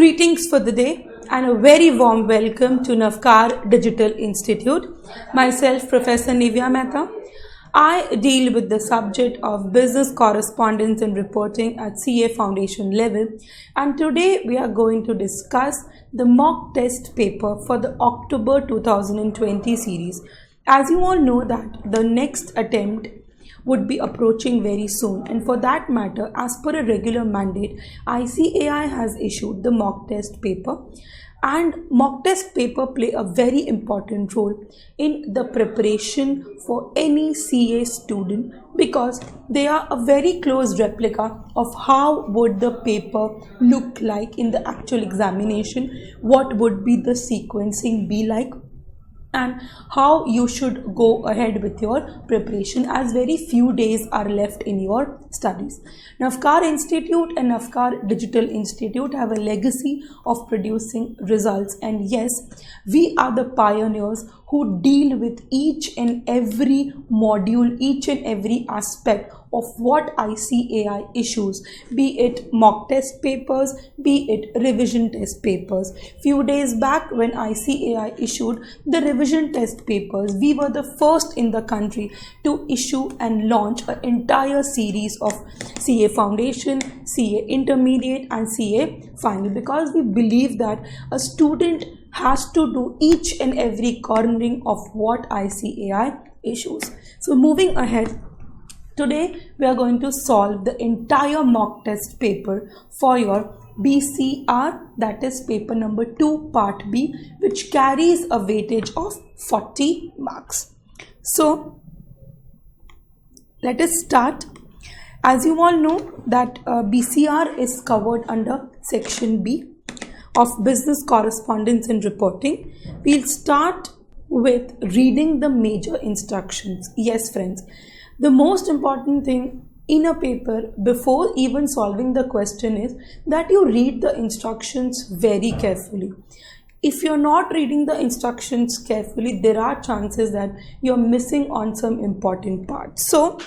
Greetings for the day and a very warm welcome to Navkar Digital Institute. Myself, Professor Nivya Mehta. I deal with the subject of business correspondence and reporting at CA Foundation level, and today we are going to discuss the mock test paper for the October 2020 series. As you all know that the next attempt would be approaching very soon, and for that matter, as per a regular mandate, ICAI has issued the mock test paper, and mock test paper play a very important role in the preparation for any CA student because they are a very close replica of how would the paper look like in the actual examination, what would be the sequencing be like, and how you should go ahead with your preparation as very few days are left in your studies. Navkar Institute and Navkar Digital Institute have a legacy of producing results, and yes, we are the pioneers who deal with each and every module, each and every aspect of what ICAI issues, be it mock test papers, be it revision test papers. Few days back when ICAI issued the revision test papers, we were the first in the country to issue and launch an entire series of CA Foundation, CA Intermediate and CA Final, because we believe that a student has to do each and every cornering of what ICAI issues. So moving ahead, today we are going to solve the entire mock test paper for your BCR, that is paper number 2 part B, which carries a weightage of 40 marks. So let us start. As you all know that BCR is covered under section B of business correspondence and reporting. We'll start with reading the major instructions. Yes friends, the most important thing in a paper before even solving the question is that you read the instructions very carefully. If you're not reading the instructions carefully, there are chances that you're missing on some important parts. So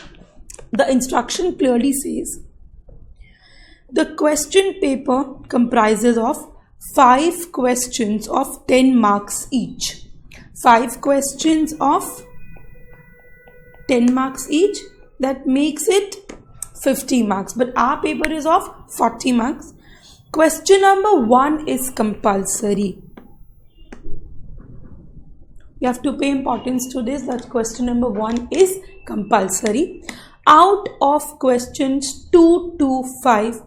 the instruction clearly says the question paper comprises of 5 questions of 10 marks each. 5 questions of 10 marks each, that makes it 50 marks, but our paper is of 40 marks. Question number 1 is compulsory. You have to pay importance to this, that question number 1 is compulsory. Out of questions 2 to 5,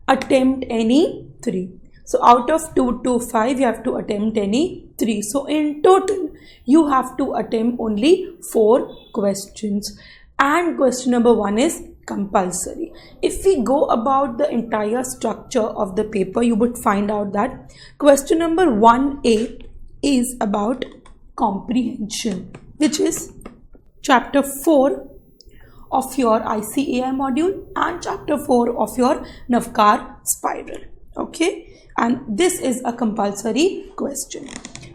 attempt any 3. So out of 2 to 5, you have to attempt any 3. So in total, you have to attempt only 4 questions. And question number 1 is compulsory. If we go about the entire structure of the paper, you would find out that question number 1A is about comprehension, which is chapter 4 of your ICAI module and chapter 4 of your Navkar spiral. Okay, and this is a compulsory question.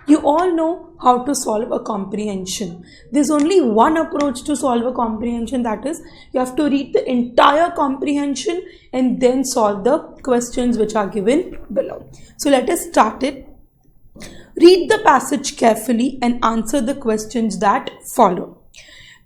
You all know how to solve a comprehension. There's only one approach to solve a comprehension, that is you have to read the entire comprehension and then solve the questions which are given below. So let us start it. Read the passage carefully and answer the questions that follow.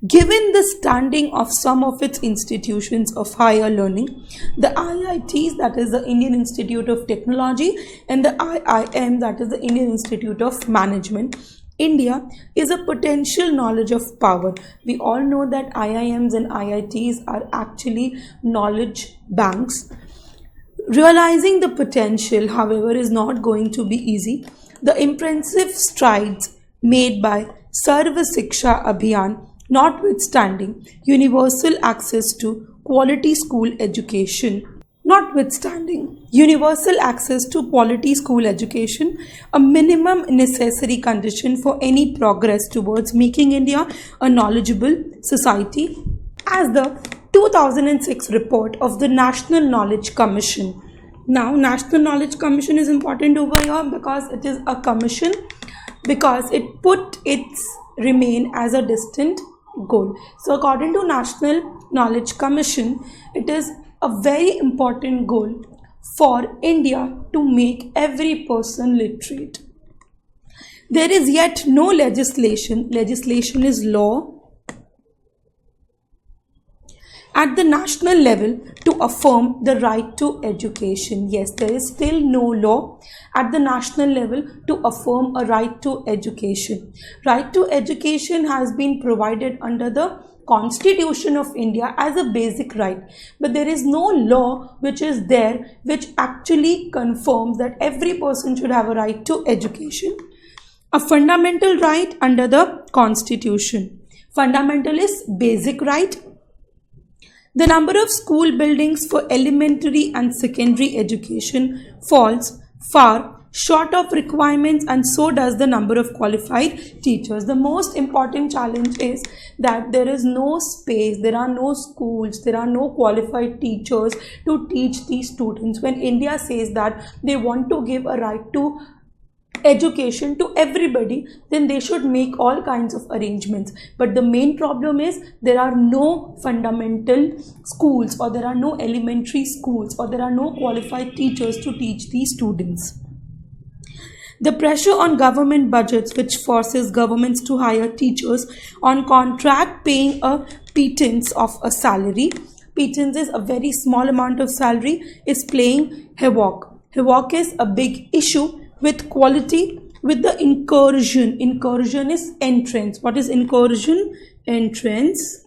Given the standing of some of its institutions of higher learning, the IITs, that is the Indian Institute of Technology, and the IIM, that is the Indian Institute of Management, India is a potential knowledge of power. We all know that IIMs and IITs are actually knowledge banks. Realizing the potential, however, is not going to be easy. The impressive strides made by Sarva Shiksha Abhiyan, notwithstanding universal access to quality school education, a minimum necessary condition for any progress towards making India a knowledgeable society, as the 2006 report of the National Knowledge Commission. Now, National Knowledge Commission is important over here because it is a commission, because it put its remain as a distant goal. So according to National Knowledge Commission, it is a very important goal for India to make every person literate. There is yet no legislation is law, at the national level to affirm the right to education. Yes, there is still no law at the national level to affirm a right to education. Right to education has been provided under the Constitution of India as a basic right, but there is no law which is there which actually confirms that every person should have a right to education. A fundamental right under the Constitution. Fundamental is basic right. The number of school buildings for elementary and secondary education falls far short of requirements, and so does the number of qualified teachers. The most important challenge is that there is no space, there are no schools, there are no qualified teachers to teach these students. When India says that they want to give a right to education to everybody, then they should make all kinds of arrangements. But the main problem is there are no fundamental schools, or there are no elementary schools, or there are no qualified teachers to teach these students. The pressure on government budgets, which forces governments to hire teachers on contract paying a pittance of a salary, pittance is a very small amount of salary, is playing havoc. Havoc is a big issue with quality, with the incursion. Incursion is entrance. What is incursion? Entrance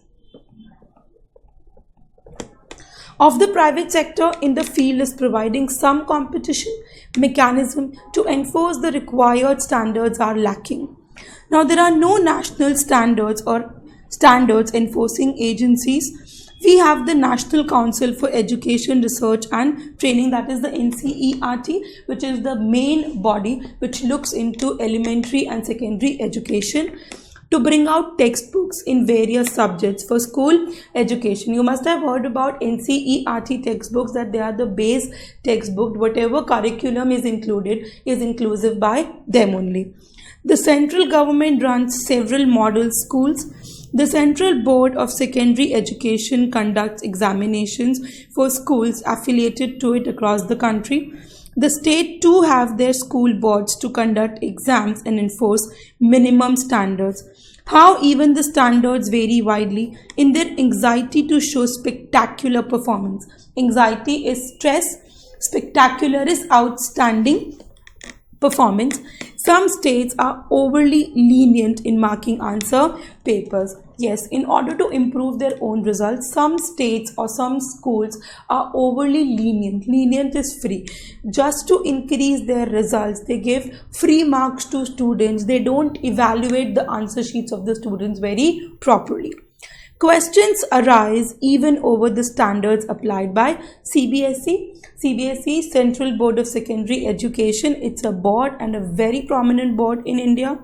of the private sector in the field is providing some competition mechanism to enforce the required standards are lacking. Now, there are no national standards or standards enforcing agencies. We have the National Council for Education, Research and Training, that is the NCERT, which is the main body which looks into elementary and secondary education, to bring out textbooks in various subjects for school education. You must have heard about NCERT textbooks, that they are the base textbook. Whatever curriculum is included is inclusive by them only. The central government runs several model schools. The Central Board of Secondary Education conducts examinations for schools affiliated to it across the country. The state too have their school boards to conduct exams and enforce minimum standards. How even the standards vary widely in their anxiety to show spectacular performance. Anxiety is stress, spectacular is outstanding performance. Some states are overly lenient in marking answer papers. Yes, in order to improve their own results, some states or some schools are overly lenient. Lenient is free. Just to increase their results, they give free marks to students. They don't evaluate the answer sheets of the students very properly. Questions arise even over the standards applied by CBSE. CBSE, Central Board of Secondary Education, it's a board and a very prominent board in India.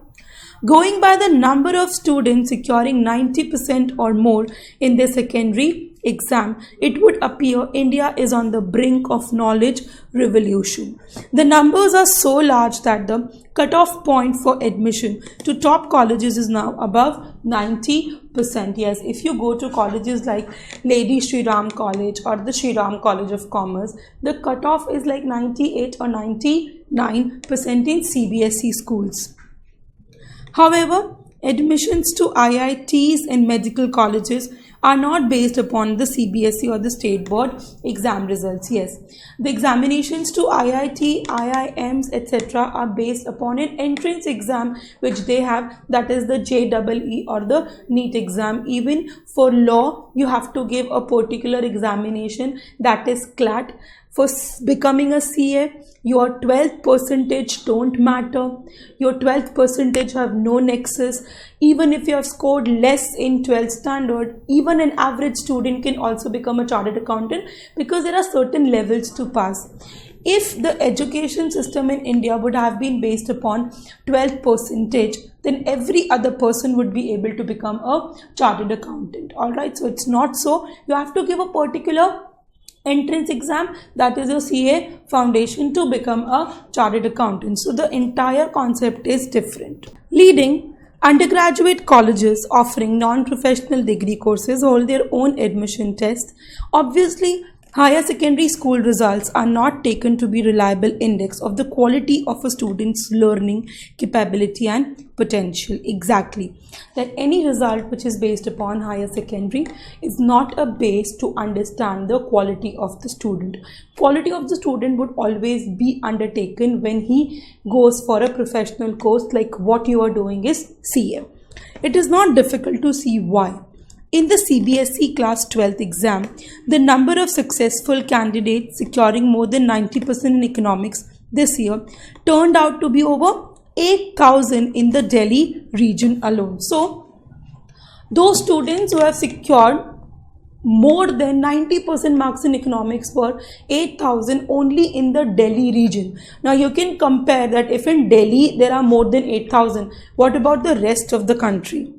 Going by the number of students securing 90% or more in their secondary exam, it would appear India is on the brink of knowledge revolution. The numbers are so large that the cutoff point for admission to top colleges is now above 90%. Yes, if you go to colleges like Lady Shri Ram College or the Shri Ram College of Commerce, the cutoff is like 98 or 99% in CBSE schools. However, admissions to IITs and medical colleges are not based upon the CBSE or the state board exam results. Yes, the examinations to IIT, IIMs, etc. are based upon an entrance exam which they have, that is the JEE or the NEET exam. Even for law, you have to give a particular examination, that is CLAT. For becoming a CA, your 12th percentage don't matter. Your 12th percentage have no nexus. Even if you have scored less in 12th standard, even an average student can also become a chartered accountant, because there are certain levels to pass. If the education system in India would have been based upon 12th percentage, then every other person would be able to become a chartered accountant. Alright, so it's not so. You have to give a particular entrance exam, that is your CA foundation, to become a chartered accountant. So the entire concept is different. Leading undergraduate colleges offering non-professional degree courses hold their own admission tests. Obviously, Higher secondary school results are not taken to be reliable index of the quality of a student's learning capability and potential. Exactly. That any result which is based upon higher secondary is not a base to understand the quality of the student. Quality of the student would always be undertaken when he goes for a professional course like what you are doing is CA. It is not difficult to see why. In the CBSE Class 12th exam, the number of successful candidates securing more than 90% in economics this year turned out to be over 8,000 in the Delhi region alone. So, those students who have secured more than 90% marks in economics were 8,000 only in the Delhi region. Now, you can compare that if in Delhi there are more than 8,000, what about the rest of the country?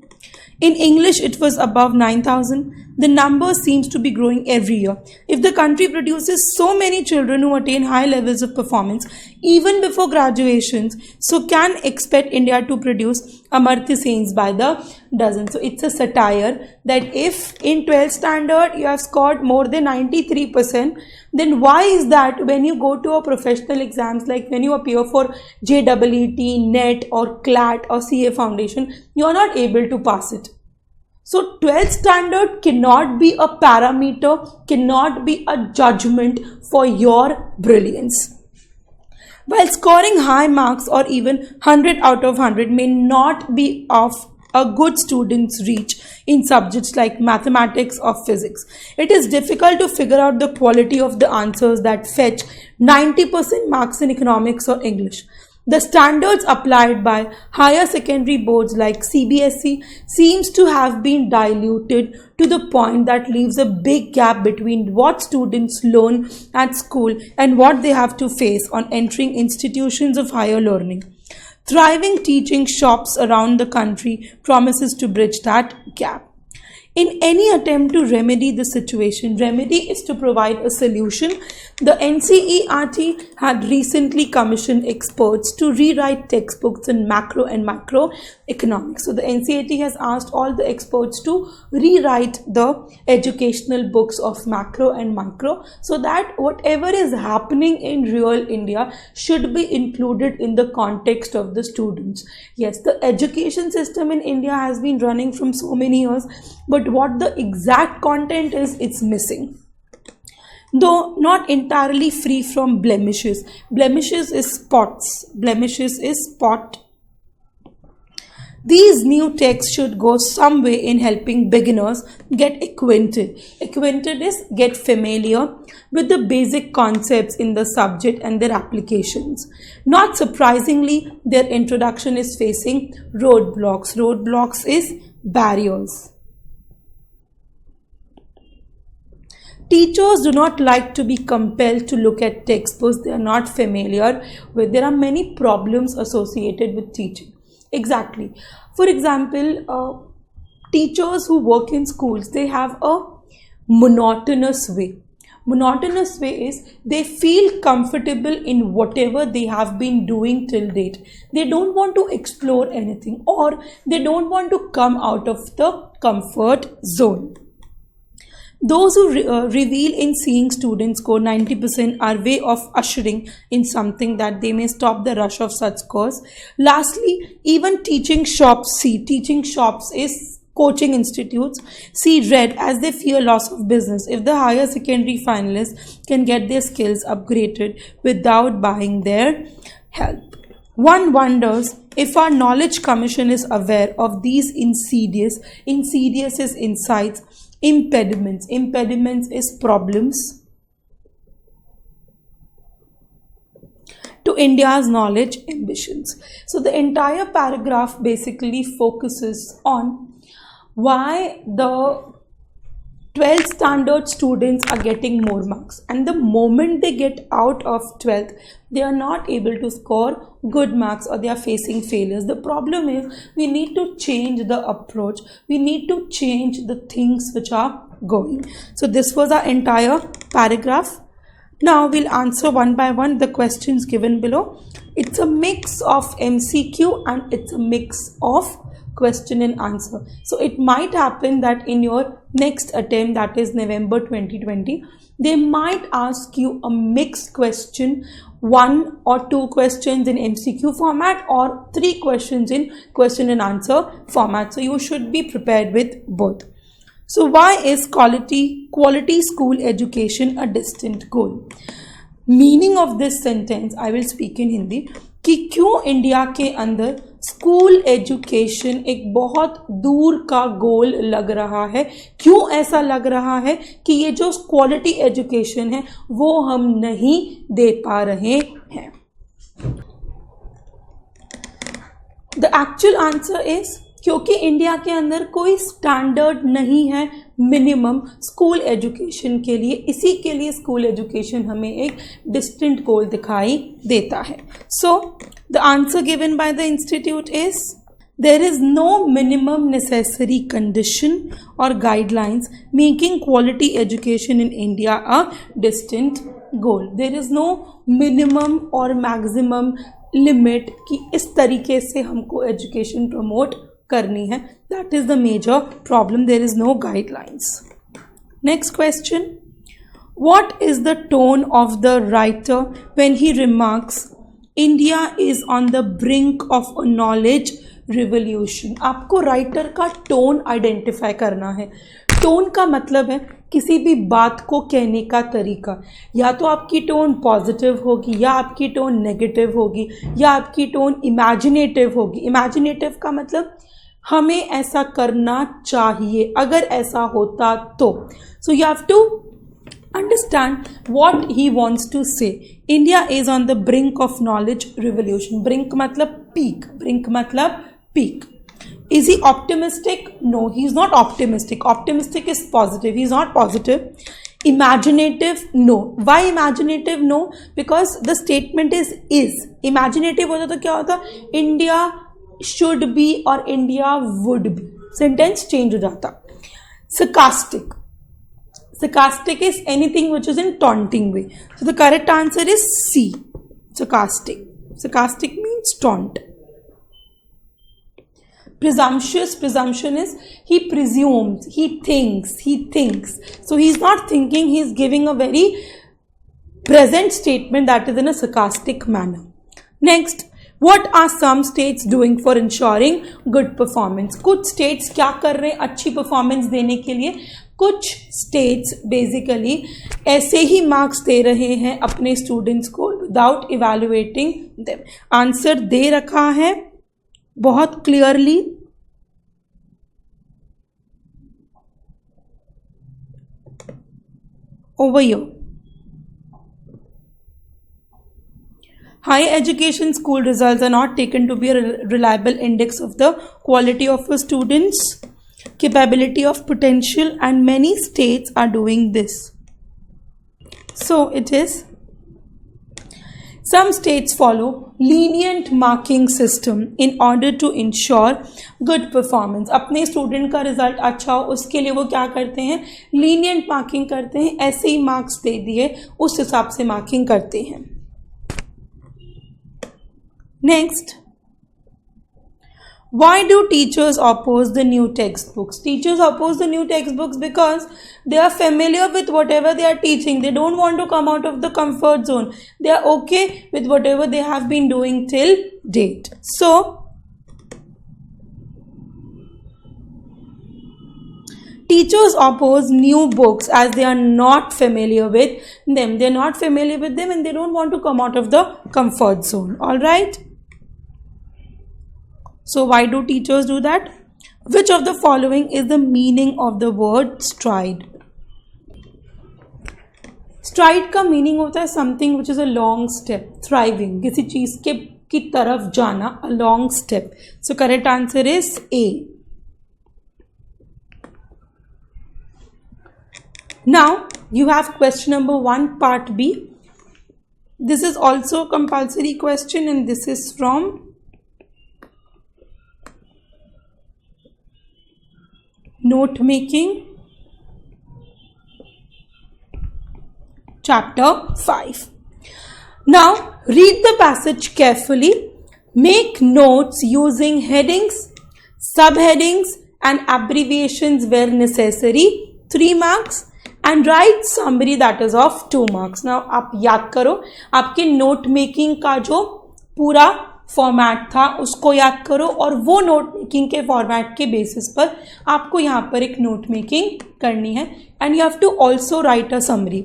In English, it was above 9,000. The number seems to be growing every year. If the country produces so many children who attain high levels of performance even before graduations, so can expect India to produce Amartya Sens by the dozen. So it's a satire that if in 12th standard you have scored more than 93%, then why is that when you go to a professional exams, like when you appear for JEET, NET or CLAT or CA Foundation, you are not able to pass it? So 12th standard cannot be a parameter, cannot be a judgment for your brilliance. While scoring high marks or even 100 out of 100 may not be of a good student's reach in subjects like mathematics or physics, it is difficult to figure out the quality of the answers that fetch 90% marks in economics or English. The standards applied by higher secondary boards like CBSE seems to have been diluted to the point that leaves a big gap between what students learn at school and what they have to face on entering institutions of higher learning. Thriving teaching shops around the country promises to bridge that gap. In any attempt to remedy the situation, remedy is to provide a solution. The NCERT had recently commissioned experts to rewrite textbooks in macro and micro economics. So the NCERT has asked all the experts to rewrite the educational books of macro and micro so that whatever is happening in real India should be included in the context of the students. Yes, the education system in India has been running from so many years, but what the exact content is, it's missing. Though not entirely free from blemishes. Blemishes is spots. Blemishes is spot. These new texts should go some way in helping beginners get acquainted. Acquainted is get familiar with the basic concepts in the subject and their applications. Not surprisingly, their introduction is facing roadblocks. Roadblocks is barriers. Teachers do not like to be compelled to look at textbooks they are not familiar with. There are many problems associated with teaching. Exactly. For example, teachers who work in schools, they have a monotonous way. Monotonous way is they feel comfortable in whatever they have been doing till date. They don't want to explore anything, or they don't want to come out of the comfort zone. Those who reveal in seeing students score 90% are way of ushering in something that they may stop the rush of such scores. Lastly, even teaching shops is coaching institutes see red as they fear loss of business if the higher secondary finalists can get their skills upgraded without buying their help. One wonders if our Knowledge Commission is aware of these insidious insights. Impediments is problems to India's knowledge ambitions. So the entire paragraph basically focuses on why the 12th standard students are getting more marks, and the moment they get out of 12th, they are not able to score good marks or they are facing failures. The problem is we need to change the approach. We need to change the things which are going. So this was our entire paragraph. Now we'll answer one by one the questions given below. It's a mix of MCQ and it's a mix of question and answer. So it might happen that in your next attempt, that is November 2020, they might ask you a mixed question, 1 or 2 questions in MCQ format or 3 questions in question and answer format. So you should be prepared with both. So why is quality school education a distant goal? Meaning of this sentence, I will speak in Hindi, कि क्यों India के अंदर school education एक बहुत दूर का गोल लग रहा है, क्यों ऐसा लग रहा है कि ये जो क्वालिटी एजुकेशन है वो हम नहीं दे पा रहे हैं. द एक्चुअल आंसर इज क्योंकि इंडिया के अंदर कोई स्टैंडर्ड नहीं है मिनिमम स्कूल एजुकेशन के लिए, इसी के लिए स्कूल एजुकेशन हमें एक डिस्टेंट गोल दिखाई देता है. So the answer given by the institute is there is no minimum necessary condition or guidelines making quality education in India a distant goal. There is no minimum or maximum limit कि इस तरीके से हमको education promote करनी है. That is the major problem. There is no guidelines. Next question. What is the tone of the writer when he remarks India is on the brink of a knowledge revolution? आपको writer का tone identify करना है. Tone का मतलब है किसी भी बात को कहने का तरीका. या तो आपकी टोन पॉजिटिव होगी, या आपकी टोन नेगेटिव होगी, या आपकी टोन इमेजिनेटिव होगी. इमेजिनेटिव का मतलब हमें ऐसा करना चाहिए, अगर ऐसा होता तो. So you have to understand what he wants to say. India is on the brink of knowledge revolution. Brink matlab peak. Brink matlab peak. Is he optimistic? No, he is not optimistic. Optimistic is positive. He is not positive. Imaginative? No. Why imaginative? No, because the statement is. Imaginative होता तो क्या होता? India should be or India would be. Sentence change हो जाता. Sarcastic. Sarcastic is anything which is in taunting way. So the correct answer is C. Sarcastic. Sarcastic means taunt. Presumptuous. Presumption is he presumes, he thinks. So he is not thinking, he is giving a very present statement that is in a sarcastic manner. Next. What are some states doing for ensuring good performance? कुछ states क्या कर रहे हैं अच्छी performance देने के लिए? कुछ states basically ऐसे ही marks दे रहे हैं अपने students को without evaluating them. Answer दे रखा है बहुत clearly. Over here. Higher education school results are not taken to be a reliable index of the quality of a student's capability of potential, and many states are doing this. So it is, some states follow lenient marking system in order to ensure good performance. अपने student का result अच्छा हो उसके लिए वो क्या करते हैं? Lenient marking करते हैं. ऐसे ही marks दे दिए उस हिसाब से marking करते हैं. Next, why do teachers oppose the new textbooks? Teachers oppose the new textbooks because they are familiar with whatever they are teaching. They don't want to come out of the comfort zone. They are okay with whatever they have been doing till date. So, teachers oppose new books as they are not familiar with them. They are not familiar with them and they don't want to come out of the comfort zone. All right? So why do teachers do that? Which of the following is the meaning of the word stride? Stride का meaning होता है something which is a long step, thriving, किसी चीज के की तरफ जाना, a long step. So correct answer is A. Now you have question number 1 part B. This is also a compulsory question and this is from note making chapter 5. Now read the passage carefully, make notes using headings, subheadings and abbreviations where necessary 3 marks and write summary that is of 2 marks. Now आप याद करो, आपके note making का जो पूरा format था उसको याद करो, और वो नोट मेकिंग के फॉर्मेट के बेसिस पर आपको यहाँ पर एक नोट मेकिंग करनी है, and you have to also write a summary.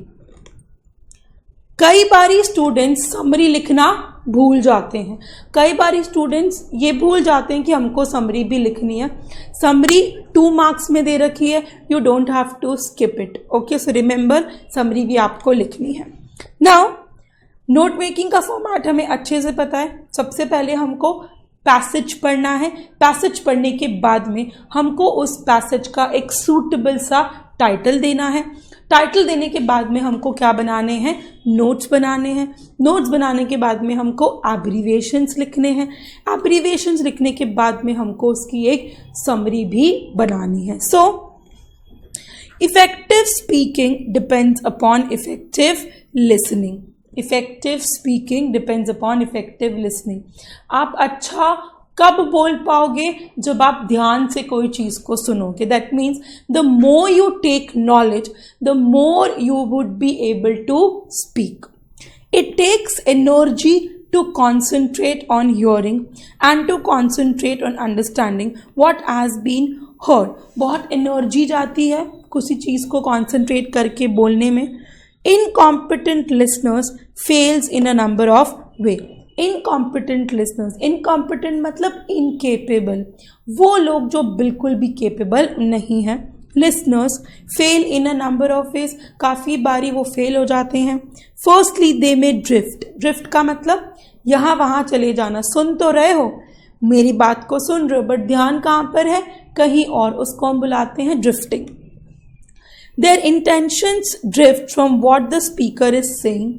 कई बारी स्टूडेंट्स समरी लिखना भूल जाते हैं, कई बारी स्टूडेंट्स ये भूल जाते हैं कि हमको समरी भी लिखनी है. समरी 2 मार्क्स में दे रखी है, you don't have to skip it. Okay, so remember summary भी आपको लिखनी है. नाउ नोट मेकिंग का फॉर्मेट हमें अच्छे से पता है. सबसे पहले हमको पैसेज पढ़ना है. पैसेज पढ़ने के बाद में हमको उस पैसेज का एक सूटेबल सा टाइटल देना है. टाइटल देने के बाद में हमको क्या बनाने हैं, नोट्स बनाने हैं. नोट्स बनाने के बाद में हमको एब्रीविएशंस लिखने हैं. एब्रीविएशंस लिखने के बाद में हमको उसकी एक समरी भी बनानी है. So effective speaking depends upon effective listening. Effective speaking depends upon effective listening. आप अच्छा कब बोल पाओगे, जब आप ध्यान से कोई चीज को सुनोगे. That means the more you take knowledge, the more you would be able to speak. It takes energy to concentrate on hearing and to concentrate on understanding what has been heard. बहुत energy जाती है किसी चीज को concentrate करके बोलने में. Incompetent listeners fails in a number of way. Incompetent listeners, incompetent मतलब incapable, वो लोग जो बिल्कुल भी capable नहीं है. Listeners fail in a number of ways, काफ़ी बारी वो फेल हो जाते हैं. Firstly they may drift. Drift का मतलब यहाँ वहाँ चले जाना. सुन तो रहे हो, मेरी बात को सुन रहे हो, बट ध्यान कहाँ पर है, कहीं और. उसको हम बुलाते हैं drifting. Their intentions drift from what the speaker is saying.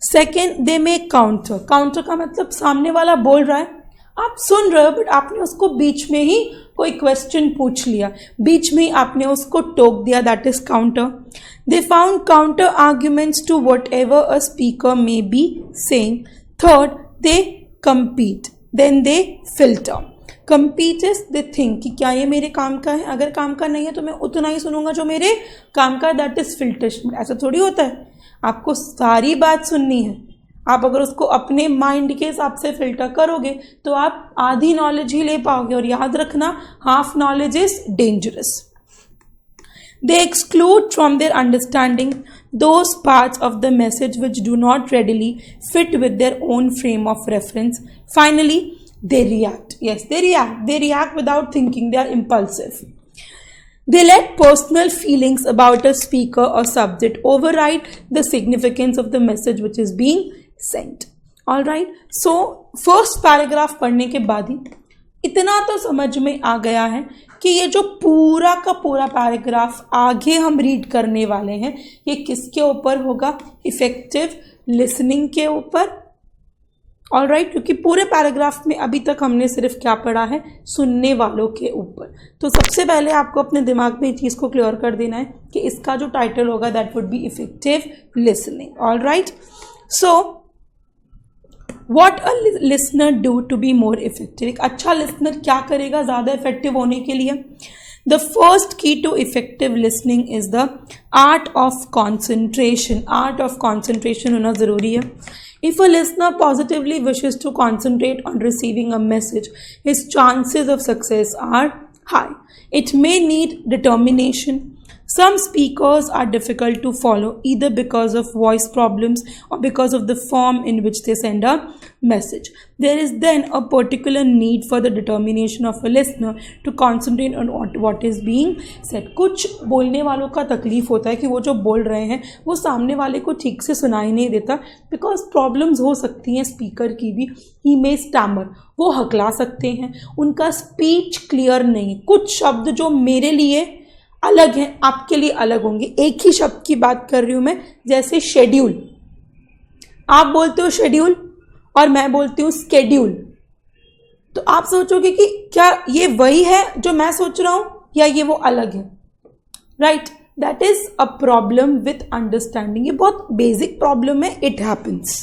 Second, they may counter. Counter का मतलब सामने वाला बोल रहा है, आप सुन रहे हो, बट आपने उसको बीच में ही कोई क्वेश्चन पूछ लिया, बीच में ही आपने उसको टोक दिया. That is counter. They found counter arguments to whatever a speaker may be saying. Third, they compete. Then they filter. Compete is they think कि क्या ये मेरे काम का है, अगर काम का नहीं है तो मैं उतना ही सुनूंगा जो मेरे काम का. That is filtration. ऐसा थोड़ी होता है, आपको सारी बात सुननी है. आप अगर उसको अपने माइंड के हिसाब से फिल्टर करोगे तो आप आधी नॉलेज ही ले पाओगे. और याद रखना, half knowledge is dangerous. They exclude from their understanding those parts of the message which do not readily fit with their own frame of reference. Finally, they react. Yes, they react. They react without thinking. They are impulsive. They let personal feelings about a speaker or subject override the significance of the message which is being sent. All right. So, first paragraph पढ़ने के बाद ही इतना तो समझ में आ गया है कि ये जो पूरा का पूरा पैराग्राफ आगे हम रीड करने वाले हैं, ये किसके ऊपर होगा, इफेक्टिव लिसनिंग के ऊपर. ऑलराइट, क्योंकि पूरे पैराग्राफ में अभी तक हमने सिर्फ क्या पढ़ा है, सुनने वालों के ऊपर. तो सबसे पहले आपको अपने दिमाग में ये चीज़ को क्लियर कर देना है कि इसका जो टाइटल होगा that would be effective listening. Alright, so What a listener do to be more effective? एक अच्छा लिसनर क्या करेगा ज़्यादा इफेक्टिव होने के लिए? The first key to effective listening is the art of concentration. Art of concentration होना ज़रूरी है. If a listener positively wishes to concentrate on receiving a message, his chances of success are high. It may need determination. Some speakers are difficult to follow either because of voice problems or because of the form in which they send a message. There is then a particular need for the determination of a listener to concentrate on what is being said. कुछ बोलने वालों का तकलीफ होता है कि वो जो बोल रहे हैं वो सामने वाले को ठीक से सुनाई नहीं देता, बिकॉज प्रॉब्लम्स हो सकती हैं स्पीकर की भी. ही मे स्टैमर, वो हकला सकते हैं, उनका स्पीच क्लियर नहीं. कुछ शब्द जो मेरे लिए अलग हैं आपके लिए अलग होंगे. एक ही शब्द की बात कर रही हूं मैं, जैसे शेड्यूल. आप बोलते हो शेड्यूल और मैं बोलती हूँ स्केड्यूल, तो आप सोचोगे कि क्या ये वही है जो मैं सोच रहा हूं या ये वो अलग है. Right, that is a problem with understanding. ये बहुत बेसिक प्रॉब्लम है. It happens.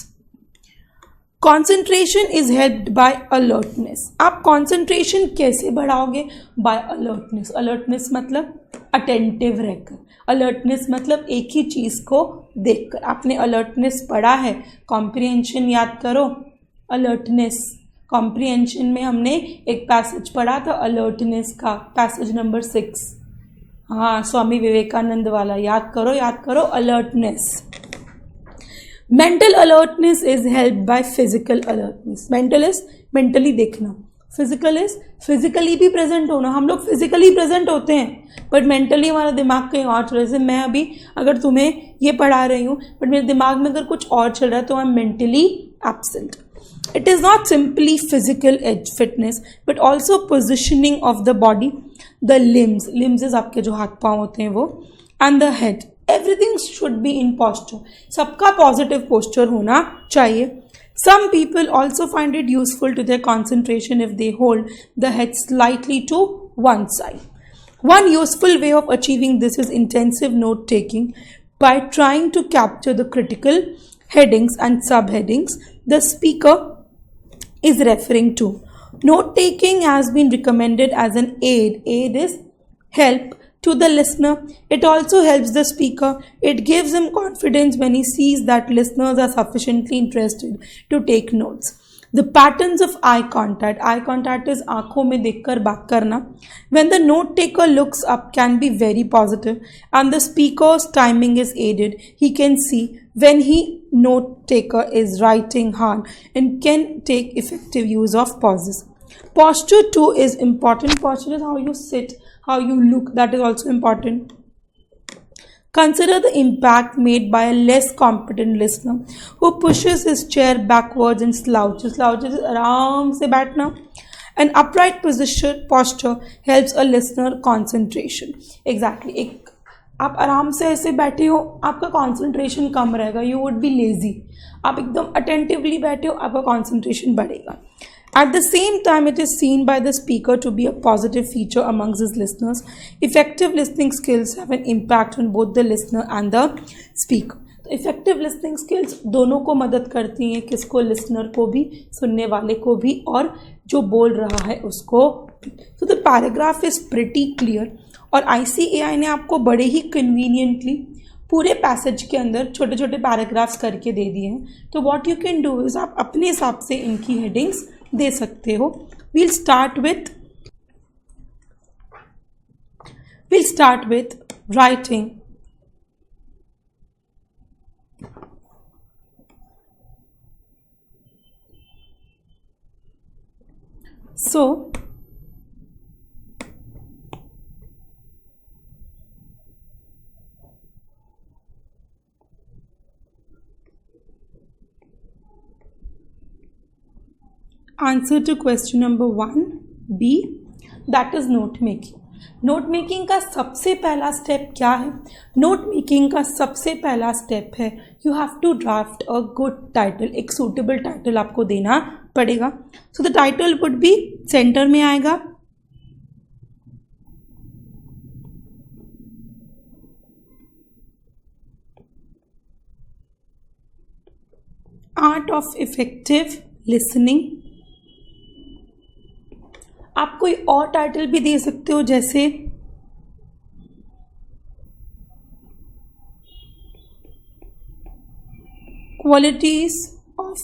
Concentration is helped by alertness. आप कॉन्सेंट्रेशन कैसे बढ़ाओगे? By alertness. अलर्टनेस मतलब अटेंटिव रहकर, अलर्टनेस मतलब एक ही चीज को देखकर। आपने अलर्टनेस पढ़ा है, कॉम्प्रिहेंशन याद करो। अलर्टनेस कॉम्प्रिहेंशन में हमने एक पैसेज पढ़ा था अलर्टनेस का, पैसेज नंबर 6। हाँ, स्वामी विवेकानंद वाला, याद करो alertness. Mental alertness is help by physical alertness. Mental is mentally देखना, फिजिकल इज फिजिकली भी प्रेजेंट होना। हम लोग फिजिकली प्रेजेंट होते हैं बट मेंटली हमारा दिमाग कहीं और चल रहा है। जैसे मैं अभी अगर तुम्हें ये पढ़ा रही हूँ बट मेरे दिमाग में अगर कुछ और चल रहा है तो I am mentally absent. It is not simply physical fitness but also positioning of the body, the limbs is आपके जो हाथ पाँव होते हैं वो, and the head. Everything should be in posture. सबका positive posture होना चाहिए. Some people also find it useful to their concentration if they hold the head slightly to one side. One useful way of achieving this is intensive note taking by trying to capture the critical headings and subheadings the speaker is referring to. Note taking has been recommended as an aid. Aid is help to the listener. It also helps the speaker. It gives him confidence when he sees that listeners are sufficiently interested to take notes. The patterns of eye contact. Eye contact is आंखों में देखकर बात करना. When the note taker looks up can be very positive and the speaker's timing is aided. He can see when he note taker is writing hard and can take effective use of pauses. Posture too is important. Posture is how you sit, how you look. That is also important. Consider the impact made by a less competent listener who pushes his chair backwards and slouches. Slouches is आराम से बैठना. An upright posture helps a listener concentration. Exactly. एक आप आराम से ऐसे बैठे हो, आपका concentration कम रहेगा. You would be lazy. आप एकदम attentively बैठे हो, आपका concentration बढ़ेगा. At the same time, it is seen by the speaker to be a positive feature amongst his listeners. Effective listening skills have an impact on both the listener and the speaker. Effective listening skills दोनों को मदद करती हैं, किसको? Listener को भी, सुनने वाले को भी, और जो बोल रहा है उसको भी. So the paragraph is pretty clear और ICAI ने आपको बड़े ही कन्वीनियंटली पूरे पैसेज के अंदर छोटे छोटे पैराग्राफ्स करके दे दिए हैं. तो what you can do is आप अपने हिसाब से इनकी हेडिंग्स दे सकते हो. We'll start with writing. So answer to question number 1B, that is note making. Note making का सबसे पहला स्टेप क्या है? नोट मेकिंग का सबसे पहला स्टेप है you have to draft a good title. एक सूटेबल टाइटल आपको देना पड़ेगा. So the title would be, centre में आएगा आर्ट ऑफ इफेक्टिव लिसनिंग. आप कोई और टाइटल भी दे सकते हो, जैसे क्वालिटीज ऑफ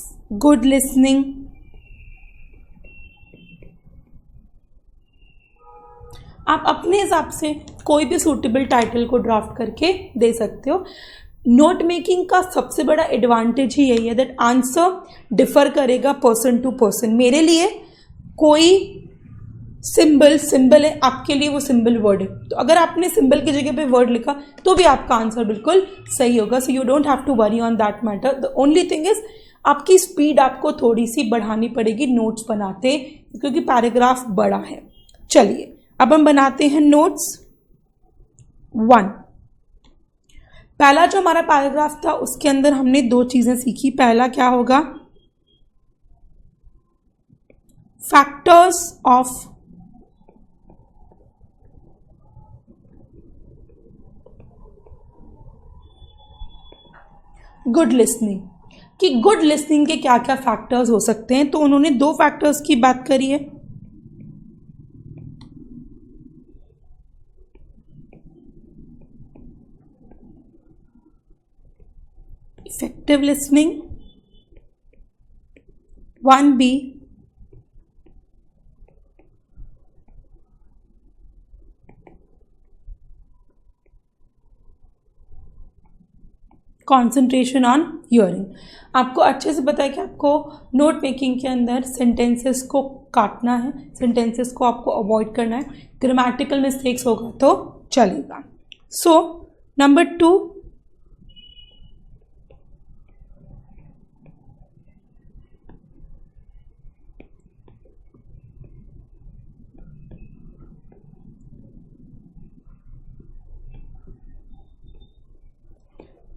गुड लिसनिंग. आप अपने हिसाब से कोई भी सूटेबल टाइटल को ड्राफ्ट करके दे सकते हो. नोट मेकिंग का सबसे बड़ा एडवांटेज ही यही है दैट आंसर डिफर करेगा पर्सन टू पर्सन. मेरे लिए कोई सिंबल है, आपके लिए वो सिंबल वर्ड है. तो अगर आपने सिंबल की जगह पे वर्ड लिखा तो भी आपका आंसर बिल्कुल सही होगा. So you don't have to worry on that matter. The only thing is आपकी स्पीड आपको थोड़ी सी बढ़ानी पड़ेगी नोट्स बनाते, क्योंकि पैराग्राफ बड़ा है. चलिए अब हम बनाते हैं नोट्स 1. पहला जो हमारा पैराग्राफ था उसके अंदर हमने 2 चीजें सीखी. पहला क्या होगा? Factors of good listening. कि गुड लिसनिंग के क्या क्या फैक्टर्स हो सकते हैं। तो उन्होंने 2 फैक्टर्स की बात करी है। Effective listening, 1B concentration on hearing. आपको अच्छे से पता है कि आपको नोट मेकिंग के अंदर सेंटेंसेस को काटना है, सेंटेंसेस को आपको अवॉइड करना है, ग्रामेटिकल मिस्टेक्स होगा तो चलेगा। सो नंबर 2,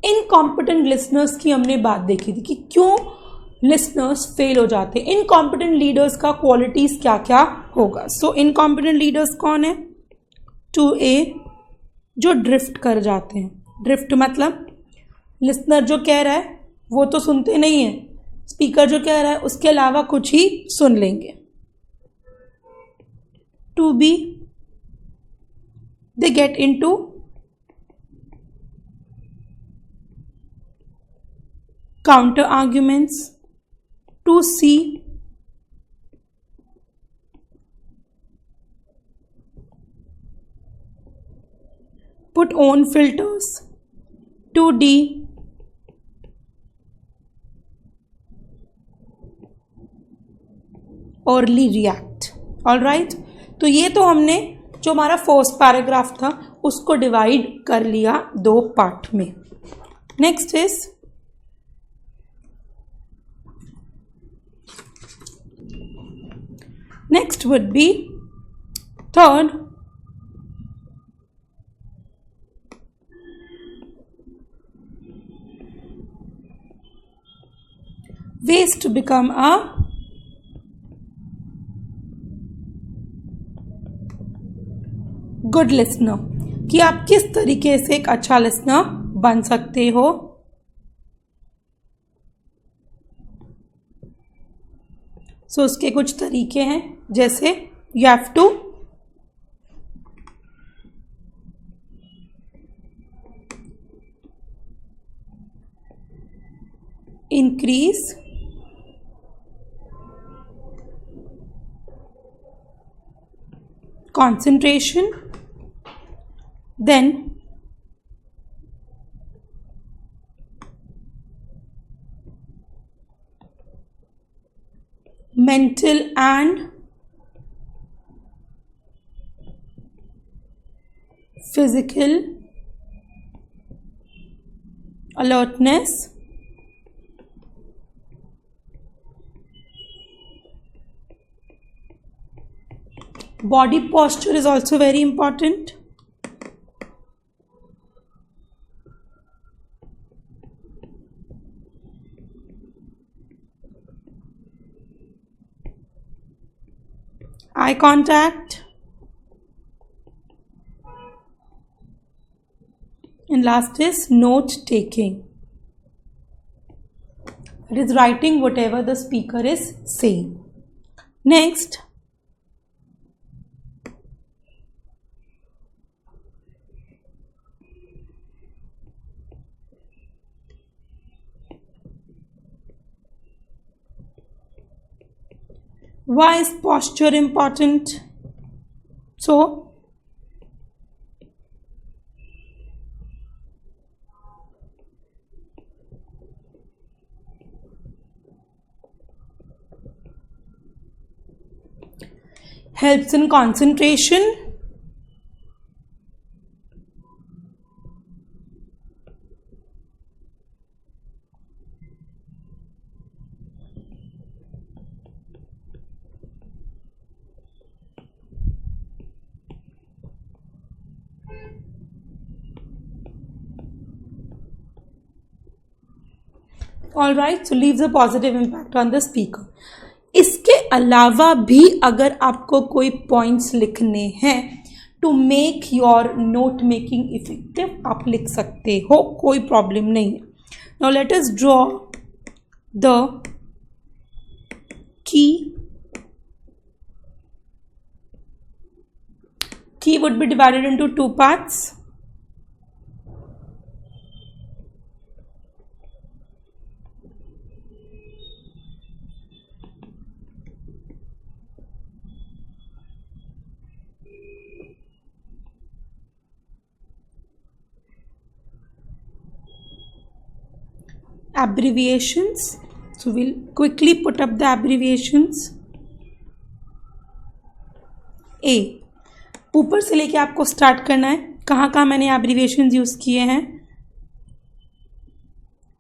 इनकॉम्पिटेंट लिसनर्स की हमने बात देखी थी कि क्यों लिसनर्स फेल हो जाते हैं। इनकॉम्पिटेंट लीडर्स का क्वालिटीज क्या क्या होगा। सो इनकॉम्पिटेंट लीडर्स कौन है? 2A, जो ड्रिफ्ट कर जाते हैं। ड्रिफ्ट मतलब लिसनर जो कह रहा है वो तो सुनते नहीं है, स्पीकर जो कह रहा है उसके अलावा कुछ ही सुन लेंगे। 2B, they get into counter arguments. 2C, put on filters. 2D, early react. All right, तो ये तो हमने जो हमारा फर्स्ट पैराग्राफ था उसको डिवाइड कर लिया 2 पार्ट में। Next is next would be third, ways to become a good listener, कि आप किस तरीके से एक अच्छा लिसनर बन सकते हो। सो उसके कुछ तरीके हैं, जैसे you have to increase concentration, then mental and physical alertness, body posture is also very important. Eye contact, and last is note taking. It is writing whatever the speaker is saying. Next, why is posture important? So helps in concentration, all right, so leaves a positive impact on the speaker. इसके अलावा भी अगर आपको कोई points लिखने हैं to make your note making effective, आप लिख सकते हो, कोई प्रॉब्लम नहीं है। Now let us draw The key would be divided into two parts. Abbreviations. So we'll quickly put up the abbreviations. A, ऊपर से लेके आपको स्टार्ट करना है. कहाँ कहाँ मैंने एब्रीविएशंस यूज किए हैं.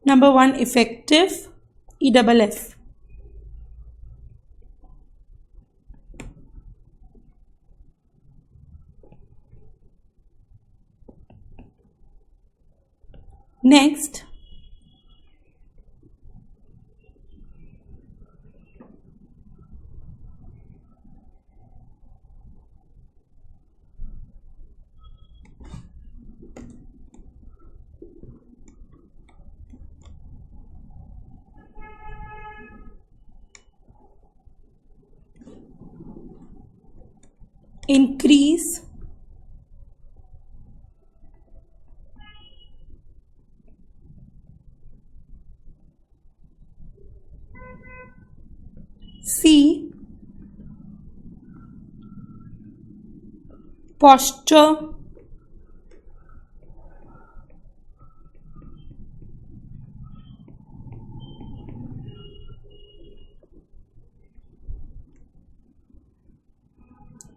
Number 1 effective, EFF. Next increase, C, posture,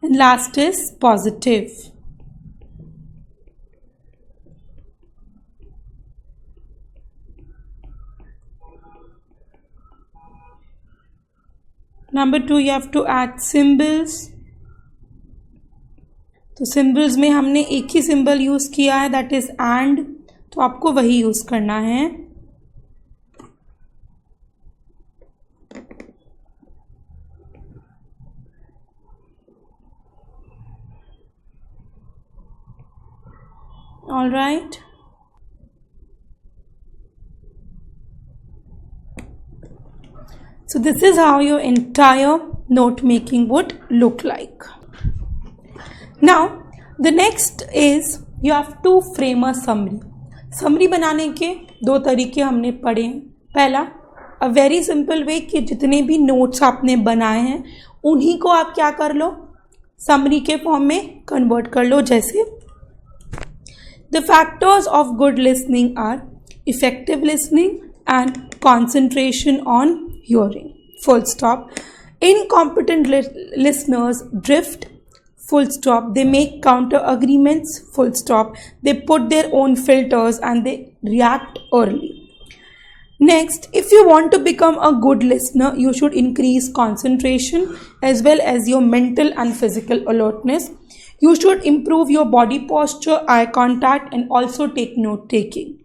and last is positive. Number 2 you have to add symbols. तो सिंबल्स में हमने एक ही सिंबल यूज किया है, दैट इज एंड, तो आपको वही यूज करना है. All right. So this is how your entire note making would look like. Now the next is you have to frame a summary. Summary बनाने के दो तरीके हमने पढ़े हैं. पहला, a very simple way कि जितने भी notes आपने बनाए हैं उन्हीं को आप क्या कर लो, summary के फॉर्म में कन्वर्ट कर लो. जैसे the factors of good listening are effective listening and concentration on hearing. Full stop. Incompetent listeners drift. Full stop. They make counter agreements. Full stop. They put their own filters and they react early. Next, if you want to become a good listener, you should increase concentration as well as your mental and physical alertness. You should improve your body posture, eye contact, and also take note taking.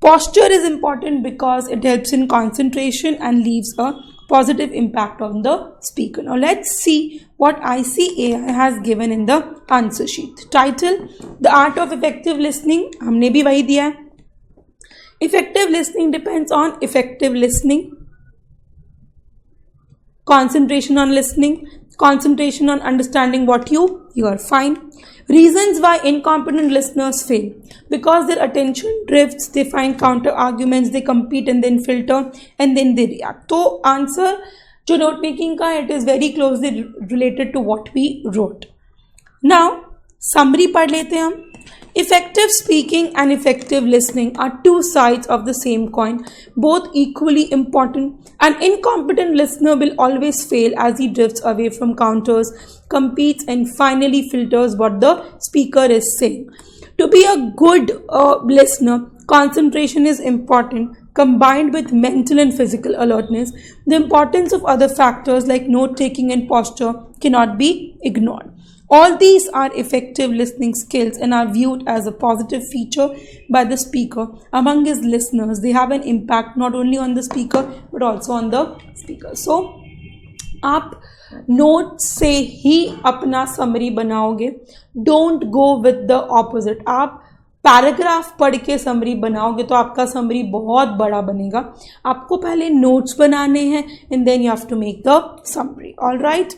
Posture is important because it helps in concentration and leaves a positive impact on the speaker. Now let's see what ICAI has given in the answer sheet. Title: The Art of Effective Listening. हमने भी वही दिया है. Effective listening depends on effective listening, concentration on listening, concentration on understanding what you hear. Fine. Reasons why incompetent listeners fail: because their attention drifts, they find counter arguments, they compete and then filter and then they react. तो answer जो note making का, it is very closely related to what we wrote. Now summary पढ़ लेते हैं हम. Effective speaking and effective listening are two sides of the same coin, both equally important. An incompetent listener will always fail as he drifts away from counters, competes, and finally filters what the speaker is saying. To be a good listener, concentration is important, combined with mental and physical alertness. The importance of other factors like note-taking and posture cannot be ignored. All these are effective listening skills and are viewed as a positive feature by the speaker among his listeners. They have an impact not only on the speaker but also on the speaker. So, आप note से ही अपना summary बनाओगे. Don't go with the opposite. आप paragraph पढ़ के summary बनाओगे तो आपका समरी बहुत बड़ा बनेगा. आपको पहले नोट्स बनाने हैं and then you have to make the summary. All right,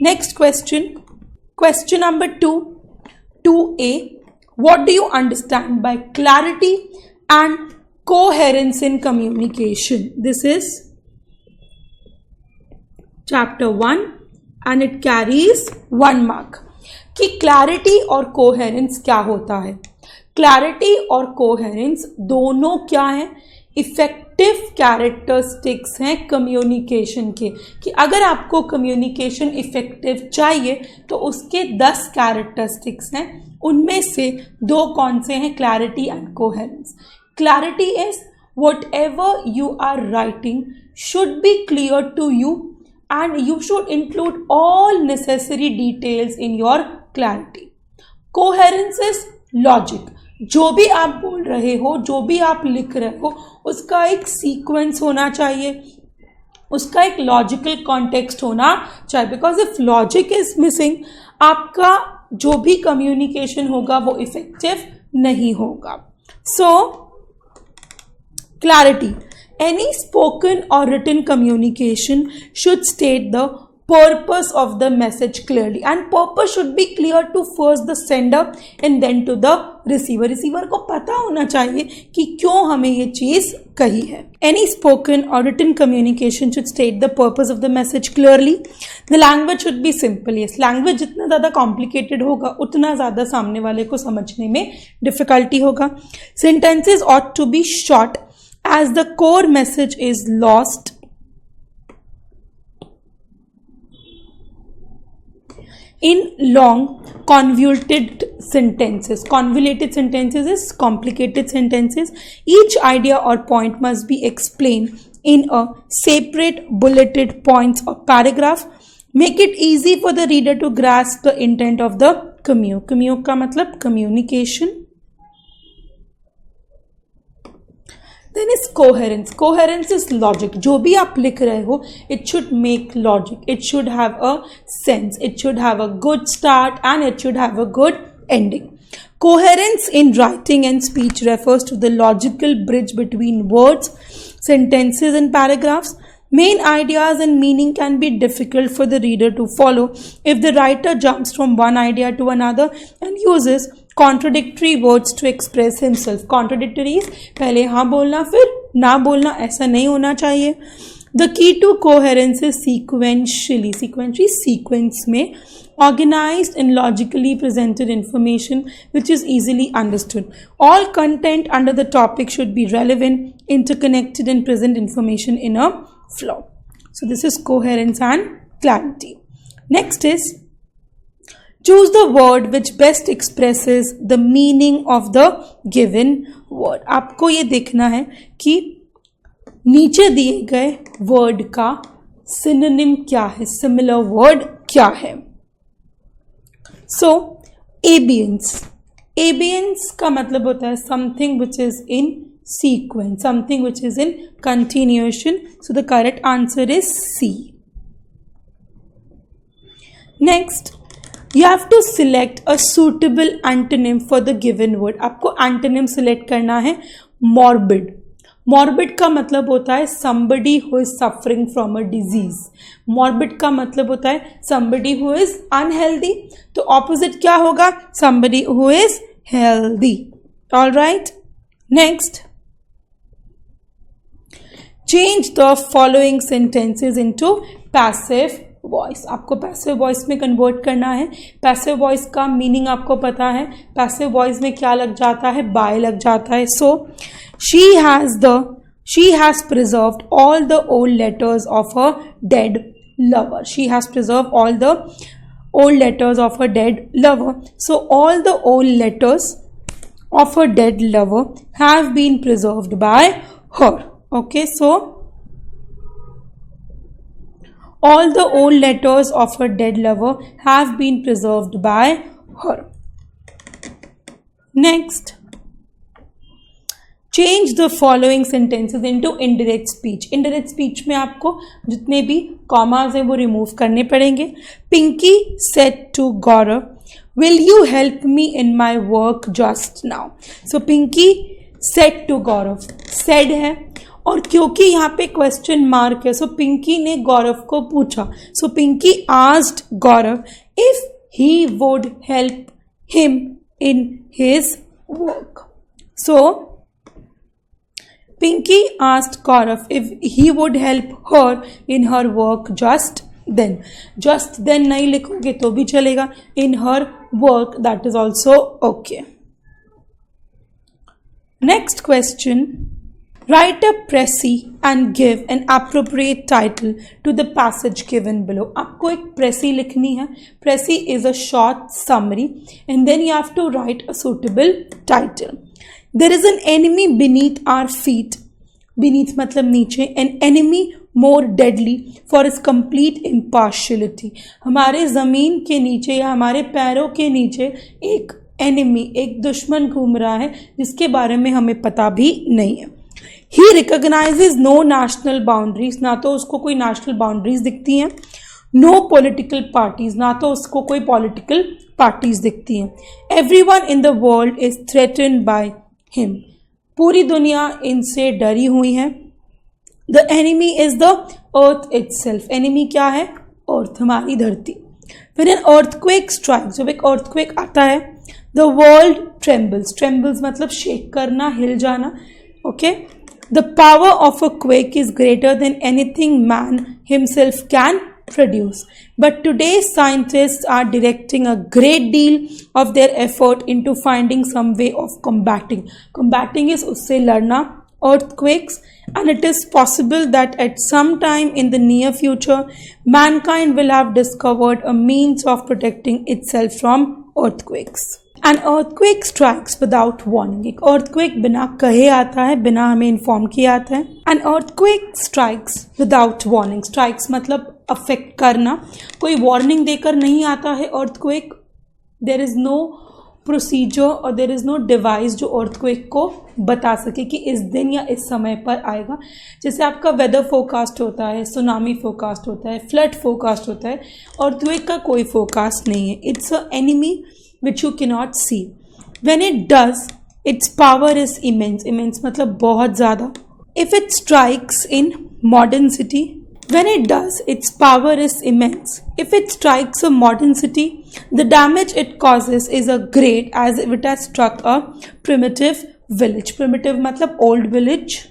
next question number 2A. What do you understand by clarity and coherence in communication? This is chapter 1 and it carries 1 mark. कि clarity और coherence क्या होता है. Clarity और coherence दोनों क्या है, effective characteristics हैं कम्युनिकेशन के. कि अगर आपको कम्युनिकेशन इफेक्टिव चाहिए तो उसके 10 कैरेक्टरिस्टिक्स हैं, उनमें से 2 कौन से हैं, clarity and coherence. Clarity is whatever you are writing should be clear to you and you should include all necessary details in your clarity. Coherence is logic. जो भी आप बोल रहे हो, जो भी आप लिख रहे हो, उसका एक सीक्वेंस होना चाहिए, उसका एक लॉजिकल कॉन्टेक्स्ट होना चाहिए. Because if logic is missing, आपका जो भी कम्युनिकेशन होगा वो इफेक्टिव नहीं होगा. सो clarity, any spoken or written communication should state the purpose of the message clearly, and purpose should be clear to first the sender and then to the receiver. receiver को पता होना चाहिए कि क्यों हमें ये चीज कही है. Any spoken or written communication should state the purpose of the message clearly. The language should be simple. Yes, language जितना ज़्यादा complicated होगा उतना ज़्यादा सामने वाले को समझने में difficulty होगा. Sentences ought to be short as the core message is lost in long convoluted sentences. Convoluted sentences is complicated sentences. Each idea or point must be explained in a separate bulleted points or paragraph. Make it easy for the reader to grasp the intent of the commute का मतलब communication. Then is coherence. Coherence is logic. जो भी आप लिख रहे हो, it should make logic. It should have a sense. It should have a good start and it should have a good ending. Coherence in writing and speech refers to the logical bridge between words, sentences and paragraphs. Main ideas and meaning can be difficult for the reader to follow if the writer jumps from one idea to another and uses contradictory words to express himself. Contradictories, पहले हाँ बोलना फिर ना बोलना, ऐसा नहीं होना चाहिए. The key to coherence is sequentially sequence में organized and logically presented information which is easily understood. All content under the topic should be relevant, interconnected and present information in a flow. So this is coherence and clarity. Next is choose the word which best expresses the meaning of the given word. आपको ये देखना है कि नीचे दिए गए word का synonym क्या है, सिमिलर वर्ड क्या है. सो एबियंस का मतलब होता है something which is in sequence, something which is in continuation. So the correct answer is C. Next, you have to select a suitable antonym for the given word. आपको antonym select करना है. morbid. morbid का मतलब होता है somebody who is suffering from a disease. morbid का मतलब होता है somebody who is unhealthy. तो opposite क्या होगा, somebody who is healthy. All right. Next, change the following sentences into passive voice. आपको passive voice में convert करना है. passive voice का meaning आपको पता है. passive voice में क्या लग जाता है, by लग जाता है. So she has preserved all the old letters of her dead lover. She has preserved all the old letters of her dead lover. So all the old letters of her dead lover have been preserved by her. Okay, so all the old letters of her dead lover have been preserved by her. Next, change the following sentences into indirect speech. Indirect speech में आपको जितने भी commas हैं वो remove करने पड़ेंगे. Pinky said to Gaurav, will you help me in my work just now? So Pinky said to Gaurav, said है और क्योंकि यहाँ पे क्वेश्चन मार्क है सो पिंकी ने गौरव को पूछा. So Pinky asked Gaurav if he would help him in his work. So Pinky asked Gaurav if he would help her in her work just then. Just then नहीं लिखोगे तो भी चलेगा. In her work that is also okay. Next question. Write a précis and give an appropriate title to the passage given below. आपको एक précis लिखनी है. Précis is a short summary and then you have to write a suitable title. There is an enemy beneath our feet. Beneath मतलब नीचे. An enemy more deadly for its complete impartiality. हमारे ज़मीन के नीचे या हमारे पैरों के नीचे एक enemy, एक दुश्मन घूम रहा है जिसके बारे में हमें पता भी नहीं है. He recognizes no national boundaries. ना तो उसको कोई national boundaries दिखती हैं. No political parties. ना तो उसको कोई political parties दिखती हैं. Everyone in the world is threatened by him. पूरी दुनिया इनसे डरी हुई है. The enemy is the earth itself. Enemy क्या है? Earth, हमारी धरती. When an earthquake strikes, जब एक earthquake आता है, the world trembles. Trembles मतलब shake करना, हिल जाना. Okay? The power of a quake is greater than anything man himself can produce. But today's scientists are directing a great deal of their effort into finding some way of combating. Combating is उससे लड़ना, earthquakes, and it is possible that at some time in the near future, mankind will have discovered a means of protecting itself from earthquakes. An earthquake strikes without warning. एक earthquake बिना कहे आता है, बिना हमें inform किया आता है. An earthquake strikes without warning. Strikes मतलब अफेक्ट करना. कोई वार्निंग देकर नहीं आता है earthquake. There is no procedure और there is no device जो earthquake को बता सके कि इस दिन या इस समय पर आएगा. जैसे आपका वेदर फोरकास्ट होता है, सुनामी फोरकास्ट होता है, फ्लड फोरकास्ट होता है, earthquake का कोई फोरकास्ट नहीं है. It's a enemy which you cannot see. When it does, its power is immense. Immense मतलब बहुत ज़्यादा. If it strikes in modern city, when it does, its power is immense. If it strikes a modern city, the damage it causes is a great as if it has struck a primitive village. Primitive मतलब old village.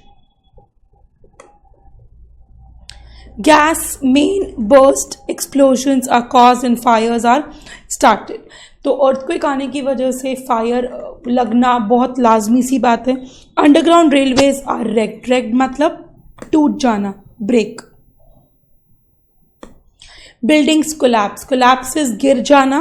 Gas main burst explosions are caused and fires are started. तो earthquake आने की वजह से fire लगना बहुत लाजमी सी बात है. Underground railways are wrecked. Wrecked मतलब टूट जाना, ब्रेक. Buildings collapse. कोलैप्सेस गिर जाना.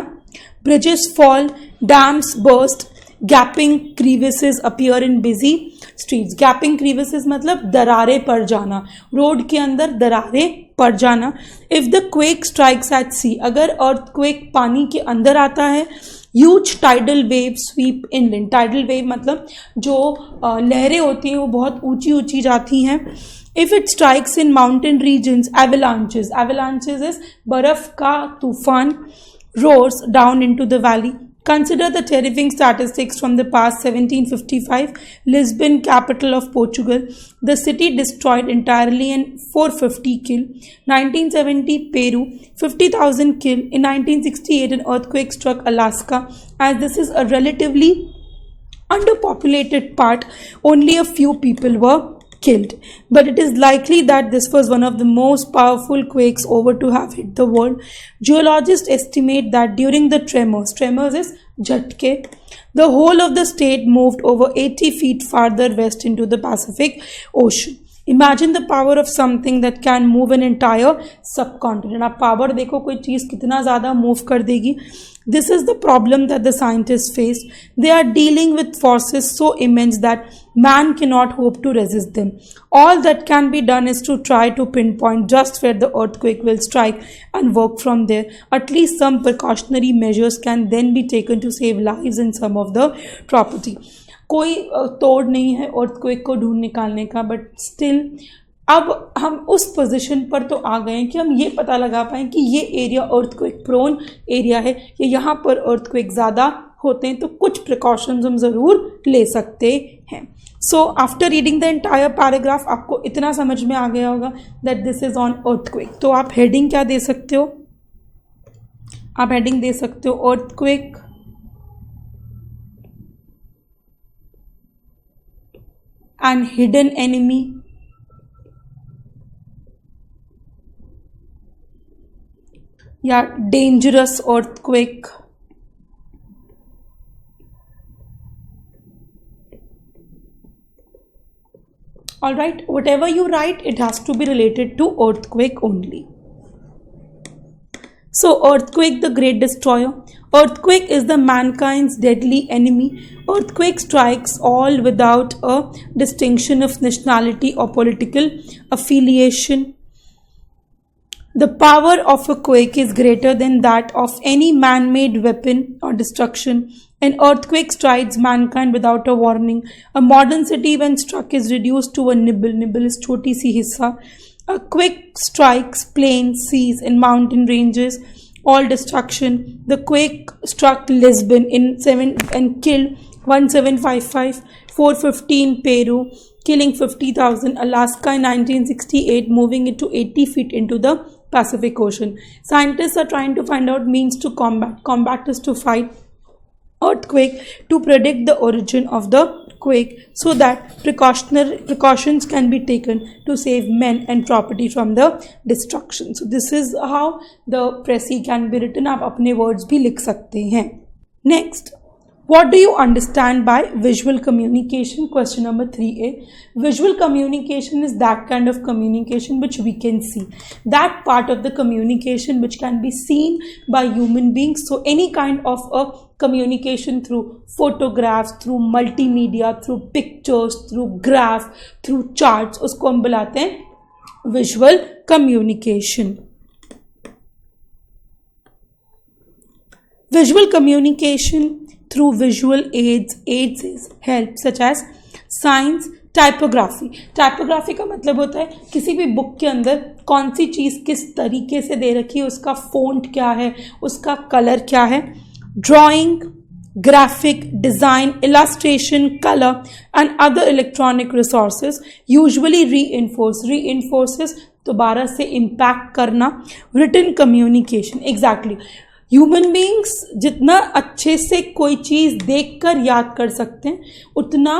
Bridges fall. Dams burst. Gaping crevices appear in busy streets. Gaping crevices मतलब दरारें पड़ जाना, रोड के अंदर दरारें पड़ जाना. If the quake strikes at sea, अगर अर्थक्वेक पानी के अंदर आता है. Huge tidal wave sweep inland. Tidal wave मतलब जो लहरें होती हैं वो बहुत ऊंची ऊंची जाती हैं. If it strikes in mountain regions, avalanches. Avalanches is बर्फ का तूफान. Roars down into the valley. Consider the terrifying statistics from the past. 1755, Lisbon, capital of Portugal. The city destroyed entirely and 450 killed. 1970, Peru, 50,000 killed. In 1968, an earthquake struck Alaska. As this is a relatively underpopulated part, only a few people were killed. But it is likely that this was one of the most powerful quakes ever to have hit the world. Geologists estimate that during the tremors is jhatke, the whole of the state moved over 80 feet farther west into the Pacific Ocean. Imagine the power of something that can move an entire subcontinent. आप power देखो कोई चीज़ कितना ज़्यादा move कर देगी. This is the problem that the scientists face. They are dealing with forces so immense that man cannot hope to resist them. All that can be done is to try to pinpoint just where the earthquake will strike and work from there. At least some precautionary measures can then be taken to save lives and some of the property. कोई तोड़ नहीं है earthquake को ढूंढ निकालने का, but still अब हम उस पोजीशन पर तो आ गए हैं कि हम ये पता लगा पाएँ कि ये एरिया अर्थक्वेक प्रोन एरिया है, या यहाँ पर अर्थक्वेक ज़्यादा होते हैं, तो कुछ प्रिकॉशंस हम ज़रूर ले सकते हैं. So after reading the entire paragraph आपको इतना समझ में आ गया होगा that this is on earthquake. तो आप हेडिंग क्या दे सकते हो? आप हेडिंग दे सकते हो अर्थक्वेक एंड हिडन एनिमी, या dangerous earthquake, all right, whatever you write, it has to be related to earthquake only. So earthquake, the great destroyer. Earthquake is the mankind's deadly enemy. Earthquake strikes all without a distinction of nationality or political affiliation. The power of a quake is greater than that of any man-made weapon or destruction. An earthquake strikes mankind without a warning. A modern city when struck is reduced to a nibble. Nibble is choti si hissa. A quake strikes plains, seas and mountain ranges. All destruction. The quake struck Lisbon and killed 1755, 415 Peru, killing 50,000. Alaska in 1968, moving it to 80 feet into the Pacific Ocean. Scientists are trying to find out means to combat. Combat is to fight earthquake, to predict the origin of the quake so that precautions can be taken to save men and property from the destruction. So this is how the précis can be written. आप अपने words भी लिख सकते हैं. Next, what do you understand by visual communication? Question number 3A. Visual communication is that kind of communication which we can see. That part of the communication which can be seen by human beings. So any kind of a communication through photographs, through multimedia, through pictures, through graph, through charts, उसको हम बुलाते हैं visual communication. Visual communication through visual aids is help such as signs, typography. Typography का मतलब होता है किसी भी बुक के अंदर कौन सी चीज़ किस तरीके से दे रखी है, उसका फ़ॉन्ट क्या है, उसका कलर क्या है. Drawing, graphic, design, illustration, color and other electronic resources usually reinforces दोबारा से impact करना. written communication, exactly. Human beings जितना अच्छे से कोई चीज़ देखकर याद कर सकते हैं उतना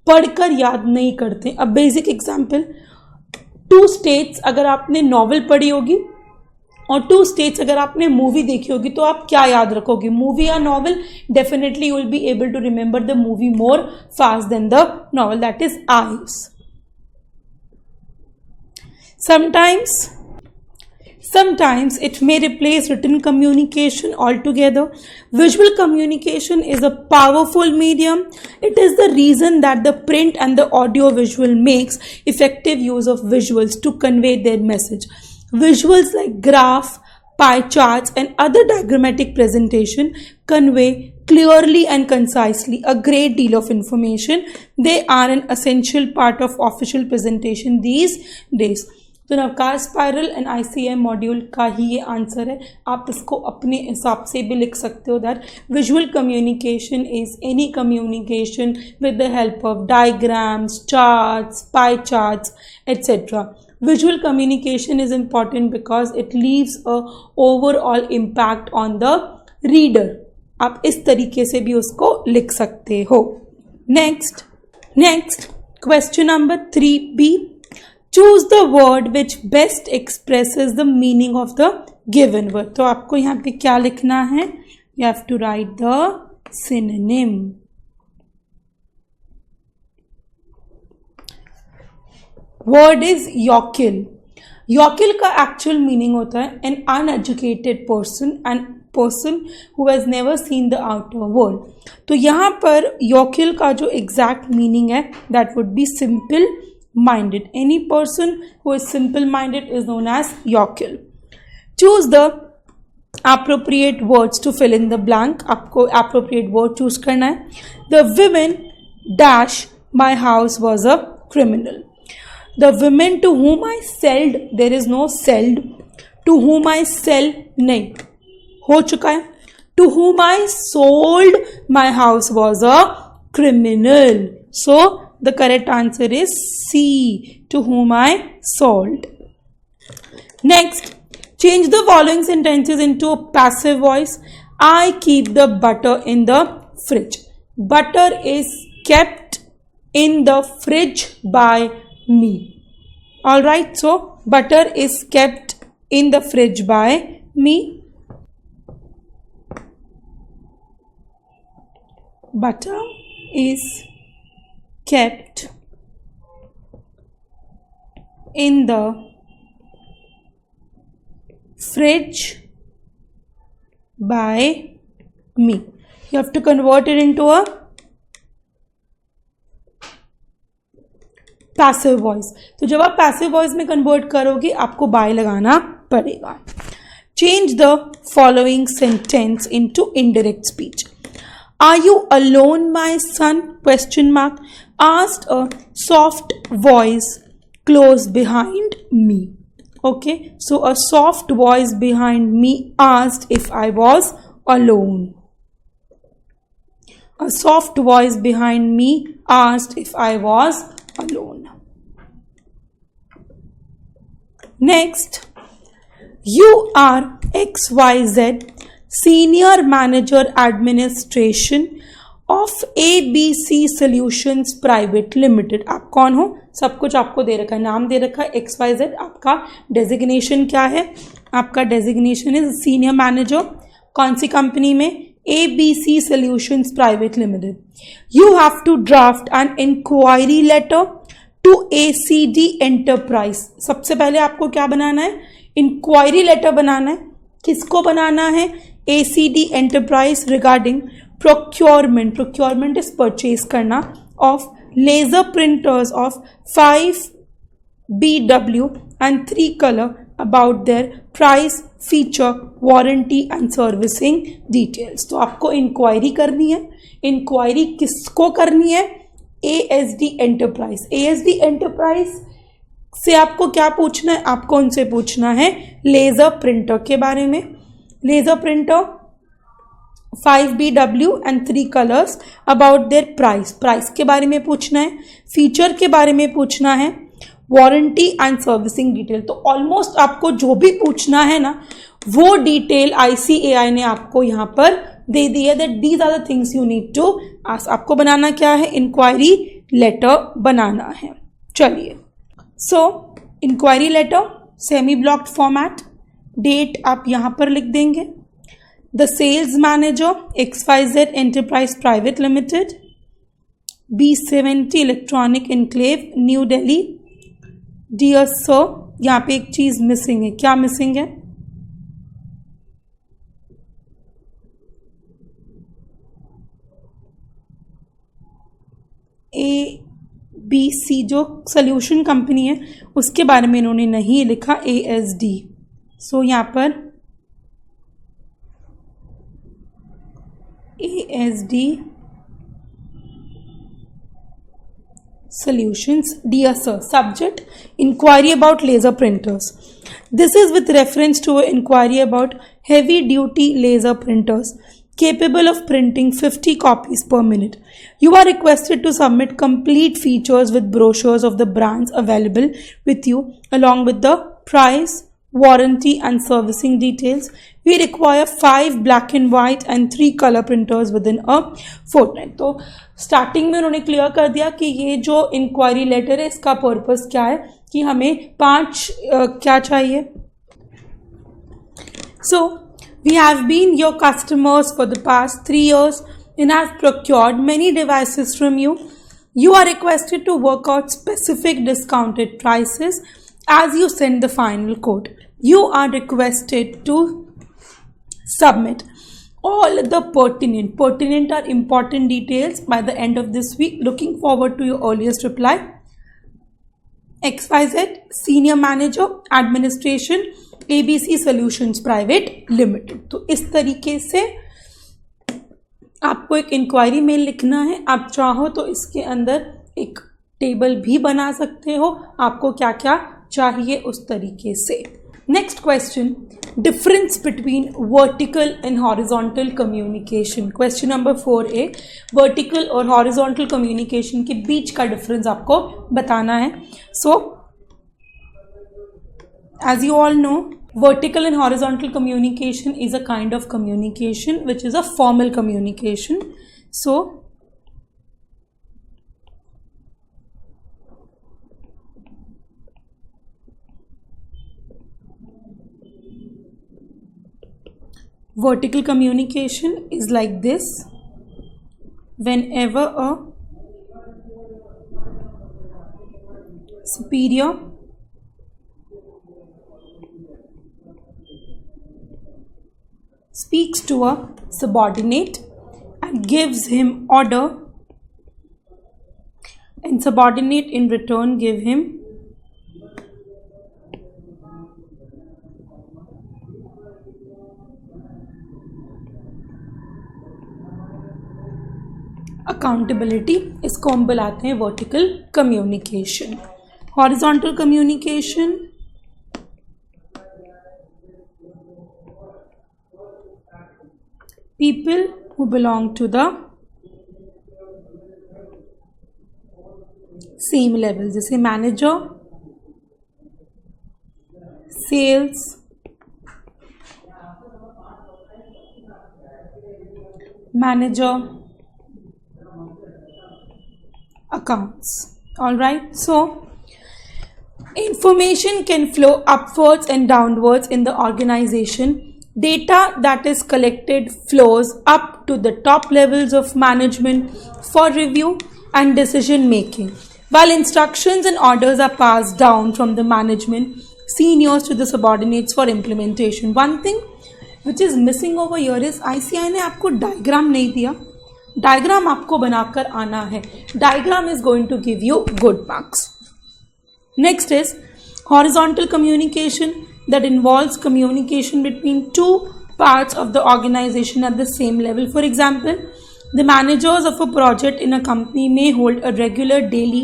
पढ़कर याद नहीं करते. अब बेसिक एग्जांपल, 2 स्टेट्स अगर आपने नॉवल पढ़ी होगी और 2 स्टेट्स अगर आपने मूवी देखी होगी तो आप क्या याद रखोगे, मूवी या novel? Definitely you will be able to remember the movie more fast than the novel. That is eyes. Sometimes it may replace written communication altogether. Visual communication is a powerful medium. It is the reason that the print and the audio visual makes effective use of visuals to convey their message. Visuals like graph, pie charts and other diagrammatic presentation convey clearly and concisely a great deal of information. They are an essential part of official presentation these days. तो Navkar spiral and ICM module का ही ये answer है. आप इसको अपने हिसाब से भी लिख सकते हो that visual communication is any communication with the help of diagrams, charts, pie charts etc. Visual communication is important because it leaves a overall impact on the reader. आप इस तरीके से भी उसको लिख सकते हो. Next, question number 3B. Choose the word which best expresses the meaning of the given word. तो आपको यहाँ पे क्या लिखना है? You have to write the synonym. Word is yokel. Yokel का actual meaning होता है an uneducated person and person who has never seen the outer world. तो यहाँ पर yokel का जो exact meaning है that would be simple minded. Any person who is simple minded is known as yokel. Choose the appropriate words to fill in the blank. आपको appropriate word choose करना है. The women dash my house was a criminal. The women to whom I sold, there is no sold, to whom I sell नहीं, हो चुका है. To whom I sold my house was a criminal. So the correct answer is C, to whom I sold. Next, change the following sentences into a passive voice. I keep the butter in the fridge. Butter is kept in the fridge by me. Alright, so butter is kept in the fridge by me. Butter is kept in the fridge by me. You have to convert it into a passive voice. तो जब आप passive voice में convert करोगे आपको bye लगाना पड़ेगा. Change the following sentence into indirect speech. Are you alone, my son? Question mark. Asked a soft voice close behind me. Okay, so a soft voice behind me asked if I was alone. A soft voice behind me asked if I was alone. Next, you are XYZ Senior Manager Administration of ABC Solutions Private Limited. आप कौन हो? सब कुछ आपको दे रखा है, नाम दे रखा है XYZ. आपका डेजिग्नेशन क्या है? आपका डेजिग्नेशन इज सीनियर मैनेजर. कौन सी कंपनी में? ABC Solutions Private Limited. You have to draft an inquiry letter to ACD Enterprise. सबसे पहले आपको क्या बनाना है? इंक्वायरी लेटर बनाना है. किसको बनाना है? ACD Enterprise regarding procurement. Procurement is purchase करना of laser printers of 5 BW and 3 color about their price, feature, warranty and servicing details. तो आपको इंक्वायरी करनी है. इंक्वायरी किसको करनी है? ASD Enterprise. ASD Enterprise से आपको क्या पूछना है? आपको उनसे पूछना है लेजर प्रिंटर के बारे में. Laser printer 5 BW and 3 colors about their price. Price के बारे में पूछना है. फीचर के बारे में पूछना है. Warranty and servicing detail. तो ऑलमोस्ट आपको जो भी पूछना है ना वो डिटेल ICAI ने आपको यहाँ पर दे दी है. That these are the things you need to ask. आपको बनाना क्या है? इंक्वायरी लेटर बनाना है. चलिए, so inquiry letter semi blocked format. Date आप यहाँ पर लिख देंगे. The sales manager XYZ enterprise private limited, B70 electronic enclave, new Delhi. Dear sir, यहाँ पे एक चीज मिसिंग है. क्या मिसिंग है? ABC जो सोल्यूशन कंपनी है उसके बारे में इन्होंने नहीं लिखा, ASD. सो यहाँ पर ASD Solutions. Dear sir, subject inquiry about laser printers. This is with reference to an inquiry about heavy duty laser printers capable of printing 50 copies per minute. You are requested to submit complete features with brochures of the brands available with you along with the price, warranty and servicing details. We require 5 black and white and 3 color printers within a fortnight. तो starting में उन्होंने clear कर दिया कि ये जो inquiry letter है इसका पर्पस क्या है, कि हमें 5 क्या चाहिए. सो we have been your customers for the past 3 years and have procured many devices from you. You are requested to work out specific discounted prices as you send the final quote. You are requested to submit all the pertinent are important details by the end of this week. Looking forward to your earliest reply. XYZ Senior Manager Administration ABC Solutions Private Limited. तो इस तरीके से आपको एक inquiry mail लिखना है. आप चाहो तो इसके अंदर एक टेबल भी बना सकते हो, आपको क्या क्या चाहिए उस तरीके से। Next question, difference between vertical and horizontal communication. Question number 4A, vertical और हॉरिजॉन्टल कम्युनिकेशन के बीच का डिफरेंस आपको बताना है। सो as you all know, vertical and horizontal communication is a kind of communication which is a formal communication. So vertical communication is like this: whenever a superior speaks to a subordinate and gives him order, and subordinate in return give him accountability, इसको हम बुलाते हैं vertical communication. Horizontal communication, people who belong to the same level, जैसे manager, sales, manager, accounts. All right, so information can flow upwards and downwards in the organization. Data that is collected flows up to the top levels of management for review and decision making, while instructions and orders are passed down from the management seniors to the subordinates for implementation. One thing which is missing over here is ICI ने आपको diagram नहीं दिया, diagram आपको बनाकर आना है। Diagram is going to give you good marks. Next is horizontal communication, that involves communication between two parts of the organization at the same level. For example, the managers of a project in a company may hold a regular daily,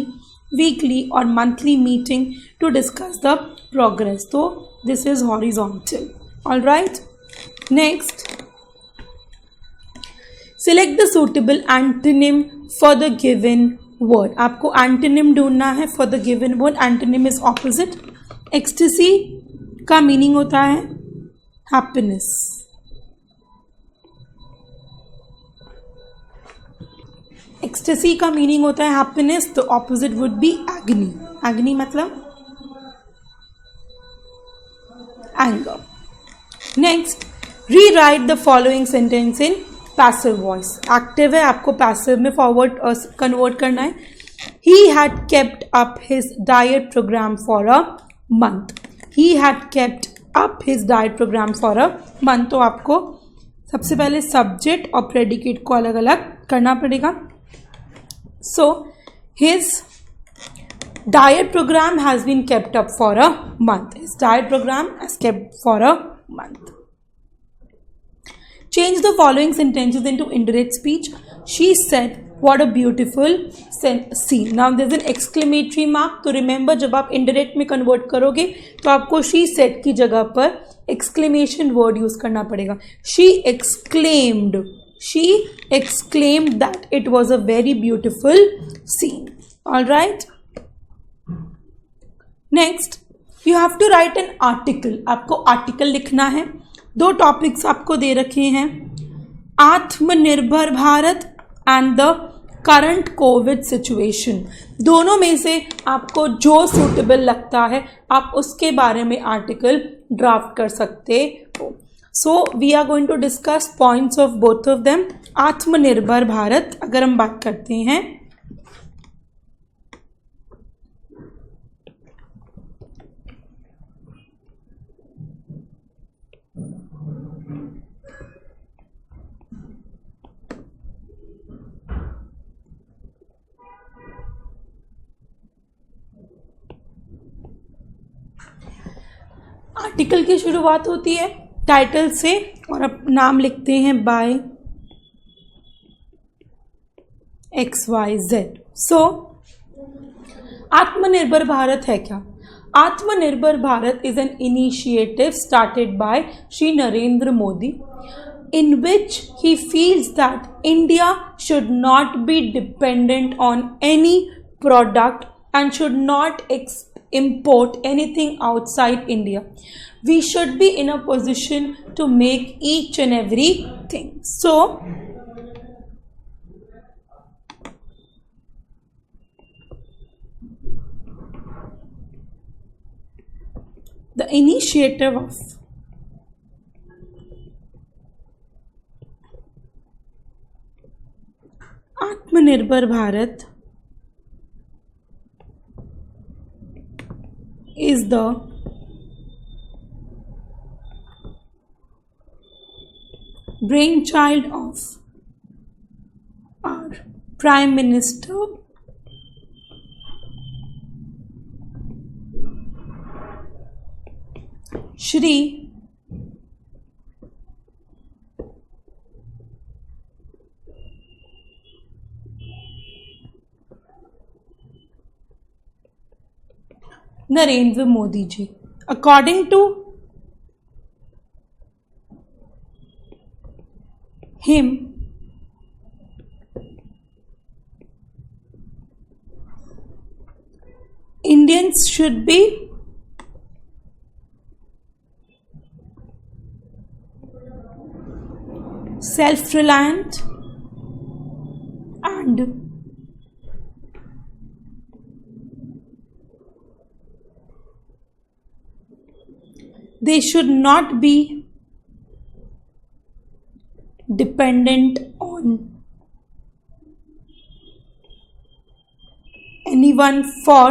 weekly or monthly meeting to discuss the progress. So this is horizontal. All right, next, select the suitable antonym for the given word. आपको antonym ढूंढना है for the given word. Antonym is opposite. Ecstasy का meaning होता है happiness, ecstasy का meaning होता है happiness, तो ऑपोजिट वुड बी एग्नी। एग्नी मतलब anger. Next, rewrite the following sentence in passive voice. Active है, आपको पैसिव में फॉरवर्ड कन्वर्ट करना है। He had kept up his diet programme for a month. He had kept up his diet program for a month. तो आपको सबसे पहले subject और प्रेडिकेट को अलग अलग करना पड़ेगा। So his diet program has been kept up for a month. His diet program has kept for a month. Change the following sentences into indirect speech. She said, what a beautiful scene. Now there's an exclamatory mark. तो remember, जब आप indirect में convert करोगे तो आपको she said की जगह पर exclamation word use करना पड़ेगा। She exclaimed that it was a very beautiful scene. All right. Next, you have to write an article. आपको article लिखना है। दो टॉपिक्स आपको दे रखे हैं, आत्मनिर्भर Bharat and the current Covid situation. दोनों में से आपको जो सूटेबल लगता है आप उसके बारे में आर्टिकल ड्राफ्ट कर सकते हो। So we are going to discuss points of both of them. Atmanirbhar Bharat अगर हम बात करते हैं, आर्टिकल की शुरुआत होती है टाइटल से और अब नाम लिखते हैं बाय XYZ। सो आत्मनिर्भर भारत है क्या? आत्मनिर्भर Bharat is an initiative started by Shri Narendra Modi, in which he feels that India should not be dependent on any product and should not import anything outside India. We should be in a position to make each and everything. So, the initiative of Atmanirbhar Bharat is the brainchild of our Prime Minister Shri Narendra Modi ji. According to him, Indians should be self-reliant and they should not be dependent on anyone for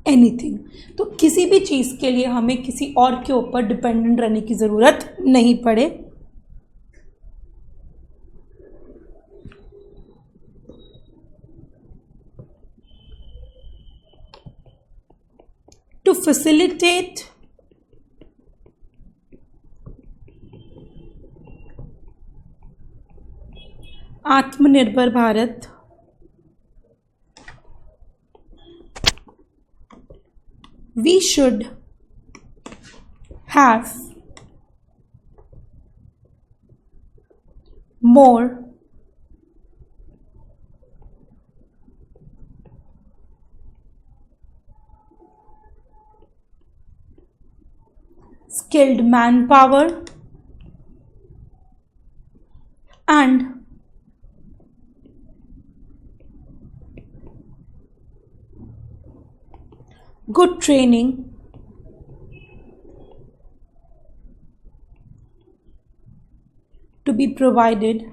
anything. तो किसी भी चीज़ के लिए हमें किसी और के ऊपर डिपेंडेंट रहने की ज़रूरत नहीं पड़े. To facilitate Atmanirbhar Bharat, we should have more skilled manpower and good training to be provided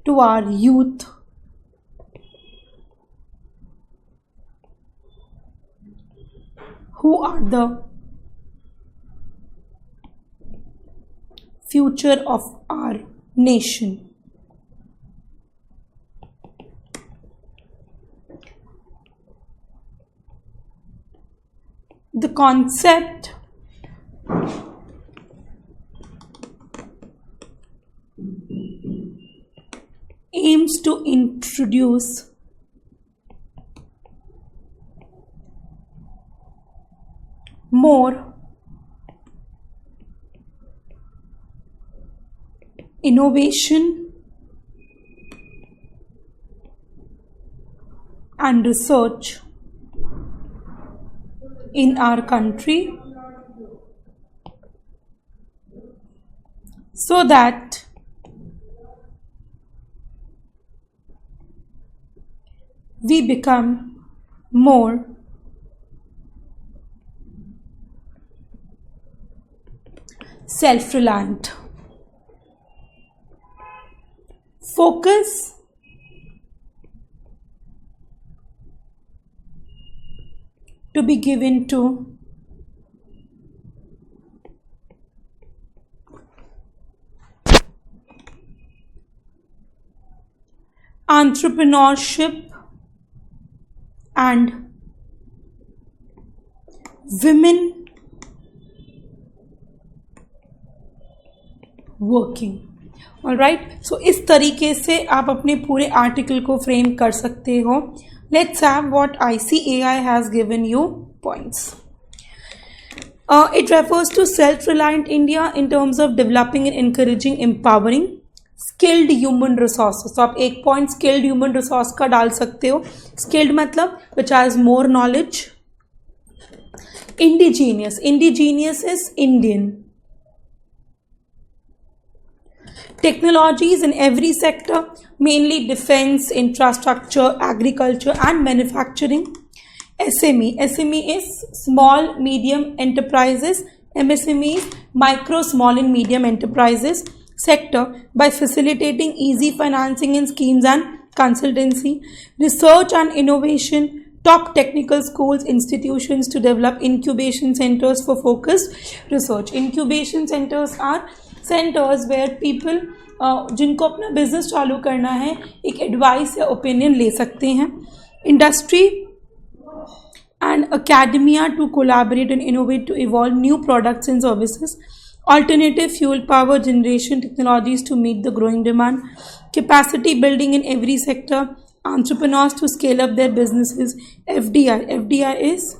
to our youth who are the future of our nation. The concept aims to introduce more innovation and research in our country so that we become more self-reliant. Focus to be given to entrepreneurship and women working. Alright, so इस तरीके से आप अपने पूरे article को frame कर सकते हो. Let's have what ICAI has given you points. It refers to self-reliant India in terms of developing and encouraging empowering skilled human resources. तो आप एक पॉइंट skilled human resource का डाल सकते हो. Skilled मतलब which has more knowledge. Indigenous. Indigenous is Indian. Technologies in every sector, mainly defense, infrastructure, agriculture and manufacturing. SME. SME is small medium enterprises. MSME is micro, small and medium enterprises sector by facilitating easy financing in schemes and consultancy. Research and innovation. Top technical schools, institutions to develop incubation centers for focused research. Incubation centers are centers where people जिनको अपना business चालू करना है एक advice या opinion ले सकते हैं. Industry and academia to collaborate and innovate to evolve new products and services. Alternative fuel power generation technologies to meet the growing demand. Capacity building in every sector. Entrepreneurs to scale up their businesses. FDI. FDI is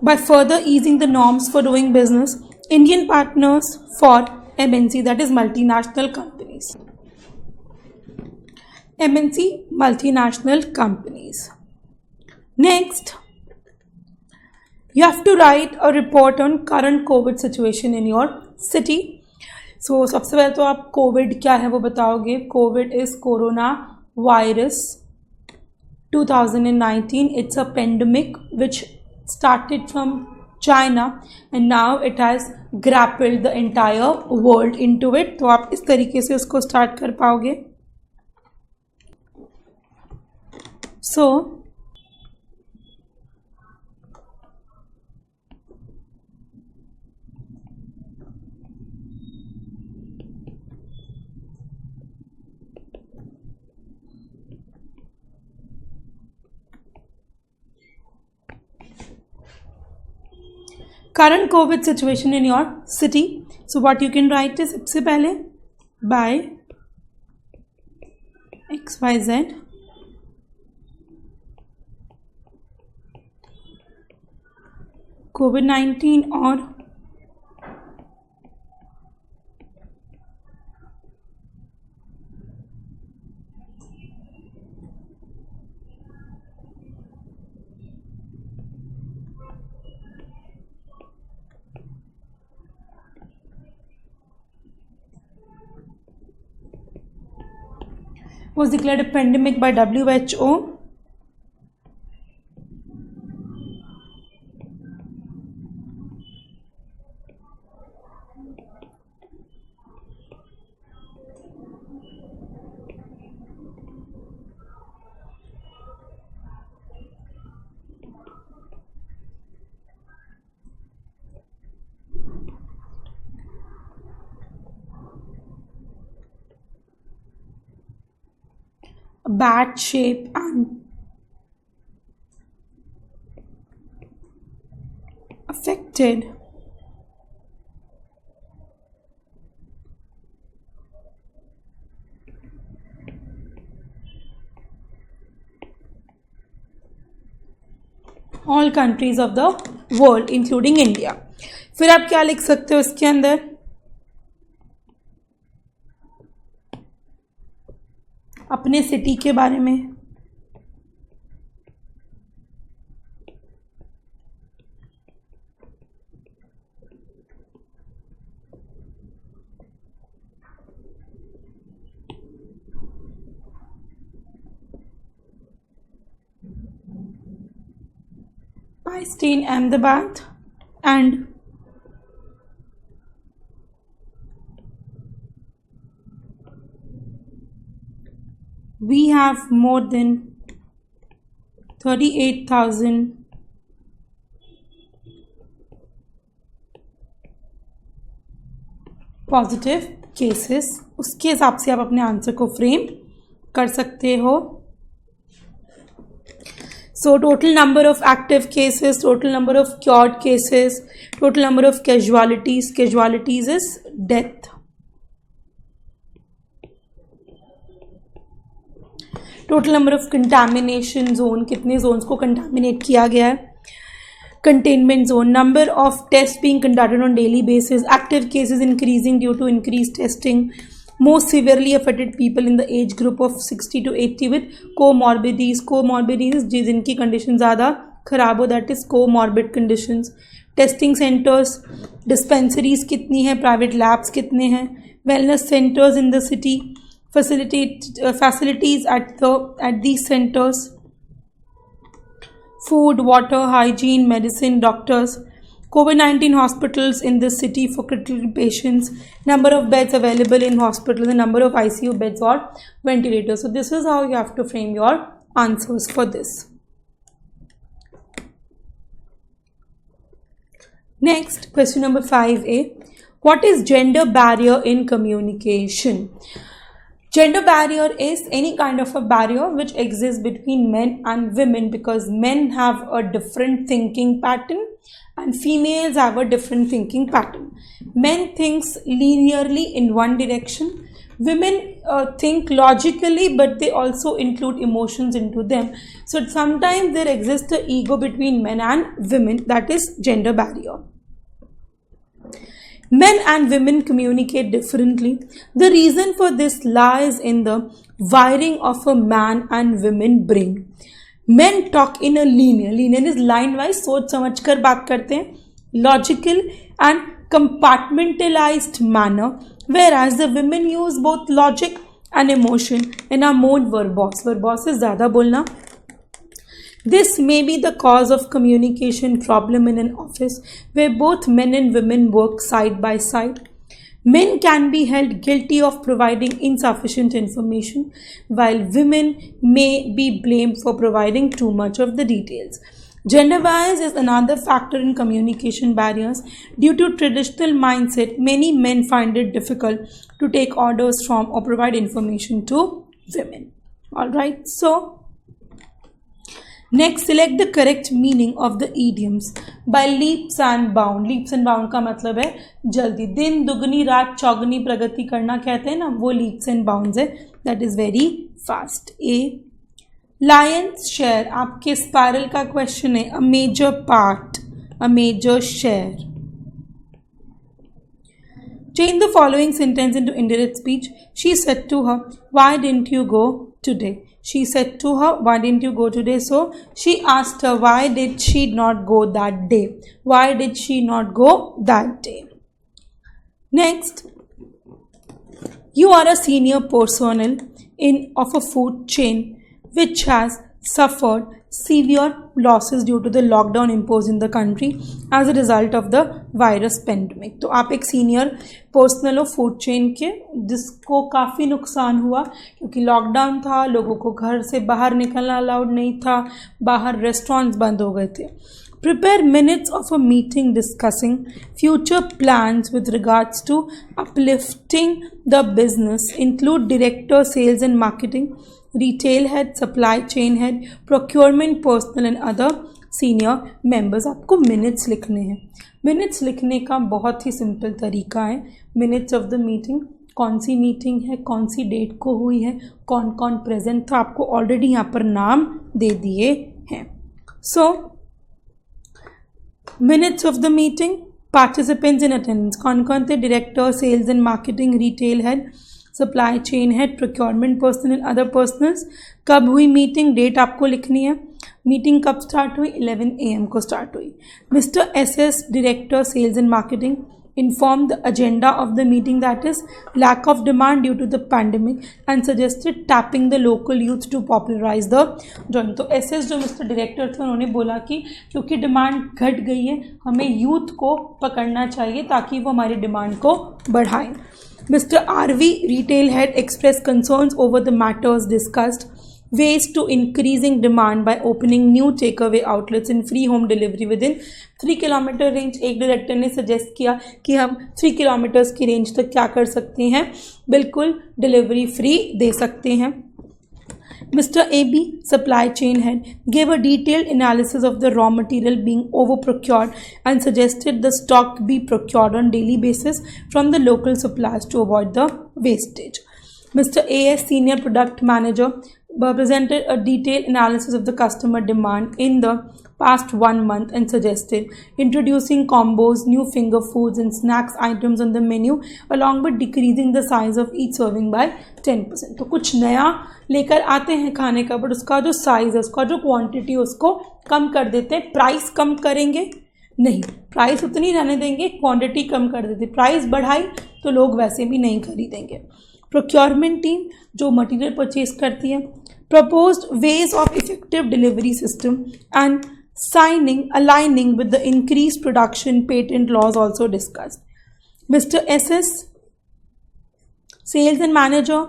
by further easing the norms for doing business. Indian partners for MNC, that is multinational companies. MNC, multinational companies. Next, you have to write a report on current COVID situation in your city. So सबसे पहले तो आप Covid क्या है वो बताओगे. Covid is corona virus 2019. It's a pandemic which started from China and now it has grappled the entire world into it. तो आप इस तरीके से उसको स्टार्ट कर पाओगे. So current COVID situation in your city. So what you can write is सबसे पहले by XYZ COVID-19 और was declared a pandemic by WHO. Bad shape and affected all countries of the world including India. फिर आप क्या लिख सकते हो इसके अंदर. अपने सिटी के बारे में. I stay in Ahmedabad and we have more than 38,000 positive cases. उसके हिसाब से आप अपने आंसर को फ्रेम कर सकते हो. So total number of active cases, total number of cured cases, total number of casualties. Casualties is death. Total number of contamination zone, कितने zones को contaminate किया गया है. Containment zone, number of tests being conducted on daily basis, active cases increasing due to increased testing. Most severely affected people in the age group of 60 to 80 with comorbidities. Comorbidities जिनकी condition ज़्यादा खराब हो, that is comorbid conditions. Testing centers, dispensaries कितनी हैं, private labs कितने हैं, wellness centers in the city, facilities at these centers, food, water, hygiene, medicine, doctors. COVID-19 hospitals in the city for critical patients, number of beds available in hospitals, the number of ICU beds or ventilators. So this is how you have to frame your answers for this. Next, question number 5A. What is gender barrier in communication? Gender barrier is any kind of a barrier which exists between men and women because men have a different thinking pattern and females have a different thinking pattern. Men thinks linearly in one direction. Women think logically, but they also include emotions into them. So sometimes there exists an ego between men and women. That is gender barrier. Men and women communicate differently. The reason for this lies in the wiring of a man and women brain. Men talk in a linear is line wise, सोच समझ कर बात करते हैं, logical and compartmentalized manner, whereas the women use both logic and emotion in a mode verbose. Verbose is ज़्यादा बोलना. This may be the cause of communication problem in an office where both men and women work side by side. Men can be held guilty of providing insufficient information, while women may be blamed for providing too much of the details. Gender bias is another factor in communication barriers. Due to traditional mindset, many men find it difficult to take orders from or provide information to women. Alright, so next, select the correct meaning of the idioms by leaps and bounds. Leaps and bounds का मतलब है जल्दी, दिन दुगनी रात चौगनी प्रगति करना कहते हैं ना, वो leaps and bounds है. That is very fast. A. Lion's share, आपके spiral का question है. A major part, a major share. Change the following sentence into indirect speech. She said to her, "Why didn't you go today?" She said to her, "Why didn't you go today?" So she asked her, why did she not go that day? Why did she not go that day? Next, you are a senior personnel of a food chain which has suffered severe losses due to the lockdown imposed in the country as a result of the virus pandemic. तो आप एक senior personal हो food chain के जिसको काफ़ी नुकसान हुआ क्योंकि लॉकडाउन था, लोगों को घर से बाहर निकलना अलाउड नहीं था, बाहर रेस्टोरेंट्स बंद हो गए थे. Prepare minutes of a meeting discussing future plans with regards to uplifting the business. Include director, sales and marketing, retail head, supply chain head, procurement personnel and other senior members. आपको minutes लिखने हैं. Minutes लिखने का बहुत ही simple तरीका है. Minutes of the meeting, कौन सी meeting है, कौन सी डेट को हुई है, कौन कौन प्रेजेंट था, आपको ऑलरेडी यहाँ पर नाम दे दिए हैं. So minutes of the meeting, participants in attendance, कौन कौन थे, director, sales and marketing, retail head, supply chain head, procurement person and other personals. कब हुई मीटिंग, डेट आपको लिखनी है. मीटिंग कब स्टार्ट हुई, 11 AM को स्टार्ट हुई. Mister SS, director, sales and marketing, informed the agenda of the meeting, that is lack of demand due to the pandemic, and suggested tapping the local youth to popularize the joint. तो SS जो mister director थे उन्होंने बोला कि क्योंकि demand घट गई है हमें यूथ को पकड़ना चाहिए ताकि वो हमारी डिमांड को बढ़ाएं. Mister RV, retail head, expressed concerns over the matters discussed, ways to increasing demand by opening new takeaway outlets in free home delivery within 3 kilometre range. एक डायरेक्टर ने सजेस्ट किया कि हम 3 किलोमीटर्स की रेंज तक क्या कर सकते हैं, बिल्कुल डिलीवरी फ्री दे सकते हैं. Mr. AB, supply chain head, gave a detailed analysis of the raw material being over-procured and suggested the stock be procured on daily basis from the local suppliers to avoid the wastage. Mr. AS, senior product manager, presented a detailed analysis of the customer demand in the past 1 month and suggested introducing combos, new finger foods and snacks items on the menu along with decreasing the size of each serving by 10%. तो कुछ नया लेकर आते हैं खाने का, but उसका जो साइज है, उसका जो क्वांटिटी है, उसको कम कर देते हैं. प्राइस कम करेंगे नहीं, प्राइस उतनी रहने देंगे, क्वांटिटी कम कर देते. प्राइस बढ़ाई तो लोग वैसे भी नहीं खरीदेंगे. प्रोक्योरमेंट टीम जो मटेरियल परचेज करती है, proposed ways of effective delivery system and aligning with the increased production patent laws also discussed. Mr. SS, sales and manager,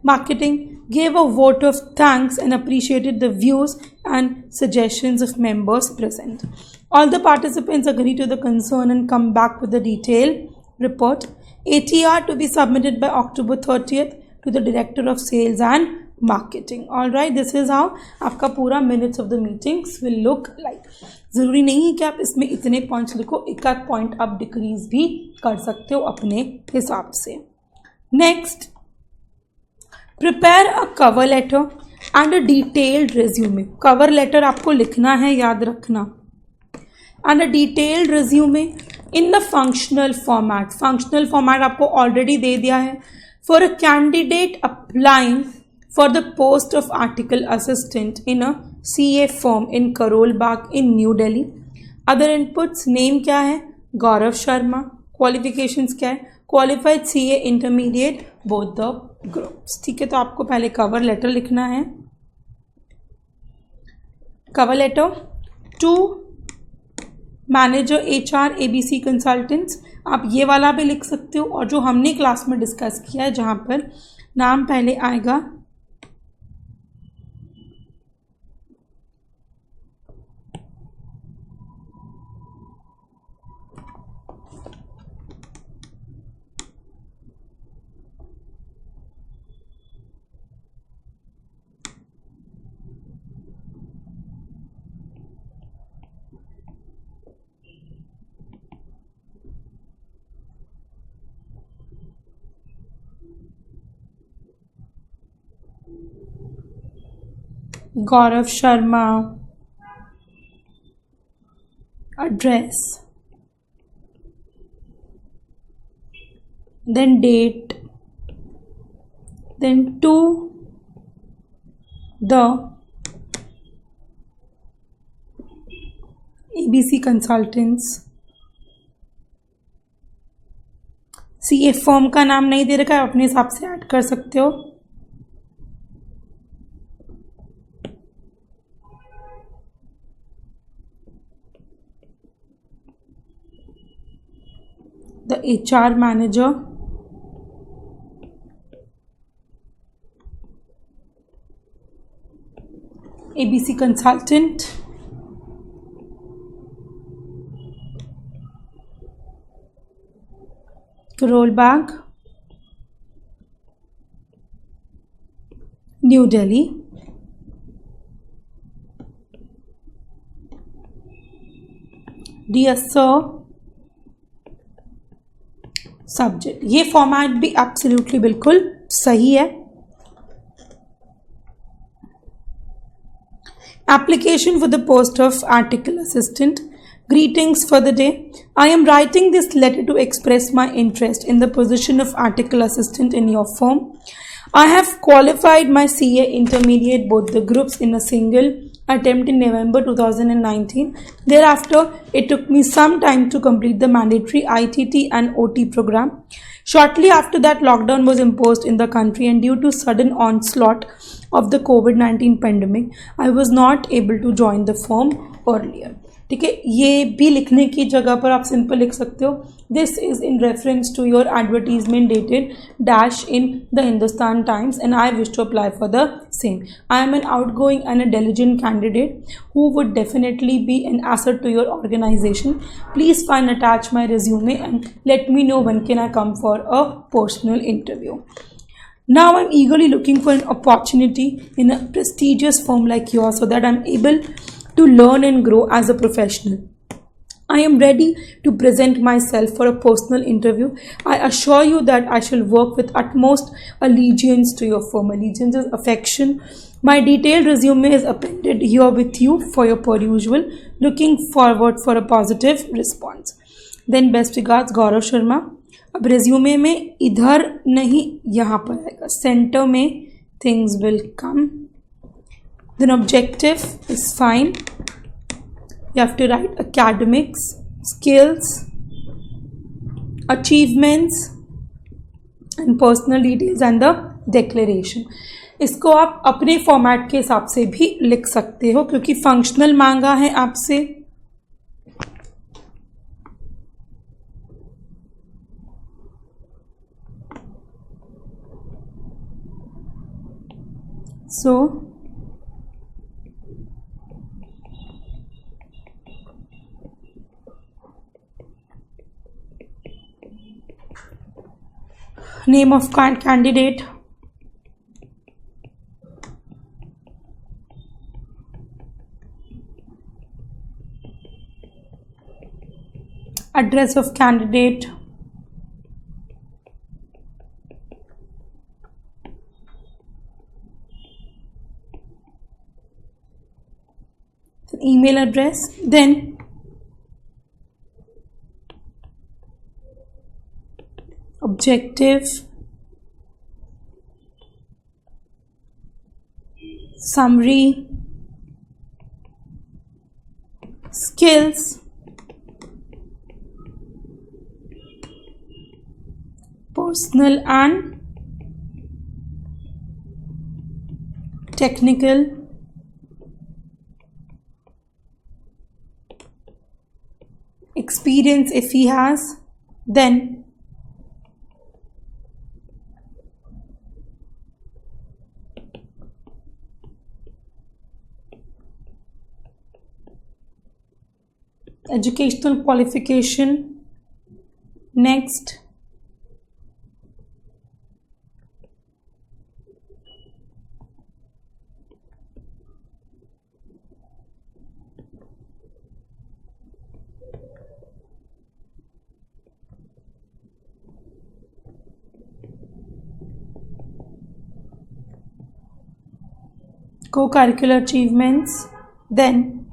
marketing, gave a vote of thanks and appreciated the views and suggestions of members present. All the participants agreed to the concern and come back with a detailed report. ATR to be submitted by October 30th to the Director of Sales and Marketing. All right, this is how आपका पूरा minutes of the meetings will look like. ज़रूरी नहीं है कि आप इसमें इतने points लिखो, एक आध पॉइंट आप डिक्रीज भी कर सकते हो अपने हिसाब से. Next, prepare a cover letter and a detailed resume. Cover letter आपको लिखना है, याद रखना, and a detailed resume in the functional format. Functional format आपको ऑलरेडी दे दिया है. For a candidate applying for the post of article assistant in a CA firm in Karol Bagh in New Delhi. Other inputs, name क्या है, Gaurav Sharma. Qualifications क्या है, qualified CA intermediate both the groups. ठीक है, तो आपको पहले कवर लेटर लिखना है. Cover letter to manager HR ABC consultants. आप ये वाला भी लिख सकते हो, और जो हमने क्लास में डिस्कस किया है जहाँ पर नाम पहले आएगा Gaurav Sharma, address, then date, then to the ABC consultants. CA firm का नाम नहीं दे रखा है, अपने हिसाब से ऐड कर सकते हो. The HR manager, ABC consultant, Karol Bagh, New Delhi. Dear sir, subject. ये फॉर्मेट भी एब्सोल्युटली बिल्कुल सही है. Application for the post of article assistant. Greetings for the day. I am writing this letter to express my interest in the position of article assistant in your firm. I have qualified my CA intermediate both the groups in a single attempt in November 2019. Thereafter, it took me some time to complete the mandatory ITT and OT program. Shortly after that, lockdown was imposed in the country, and due to sudden onslaught of the COVID-19 pandemic, I was not able to join the firm earlier. ठीक है, ये भी लिखने की जगह पर आप simple लिख सकते हो. This is in reference to your advertisement dated dash in the Hindustan times and I wish to apply for the same. I am an outgoing and a diligent candidate who would definitely be an asset to your organization. Please find attach my resume and let me know when can I come for a personal interview. Now I'm eagerly looking for an opportunity in a prestigious firm like yours so that I'm able to learn and grow as a professional. I am ready to present myself for a personal interview. I assure you that I shall work with utmost allegiance to your firm. Allegiance is affection. My detailed resume is appended here with you for your perusal. Looking forward for a positive response. Then best regards, Gaurav Sharma. अब resume में इधर नहीं, यहाँ पर आएगा, centre में things will come. Then objective is fine. You have to write academics, skills, achievements and personal details and the declaration. इसको आप अपने फॉर्मेट के हिसाब से भी लिख सकते हो क्योंकि फंक्शनल मांगा है आपसे. So name of candidate, address of candidate, email address, then objective, summary, skills, personal and technical, experience if he has, then educational qualification, next co-curricular achievements, then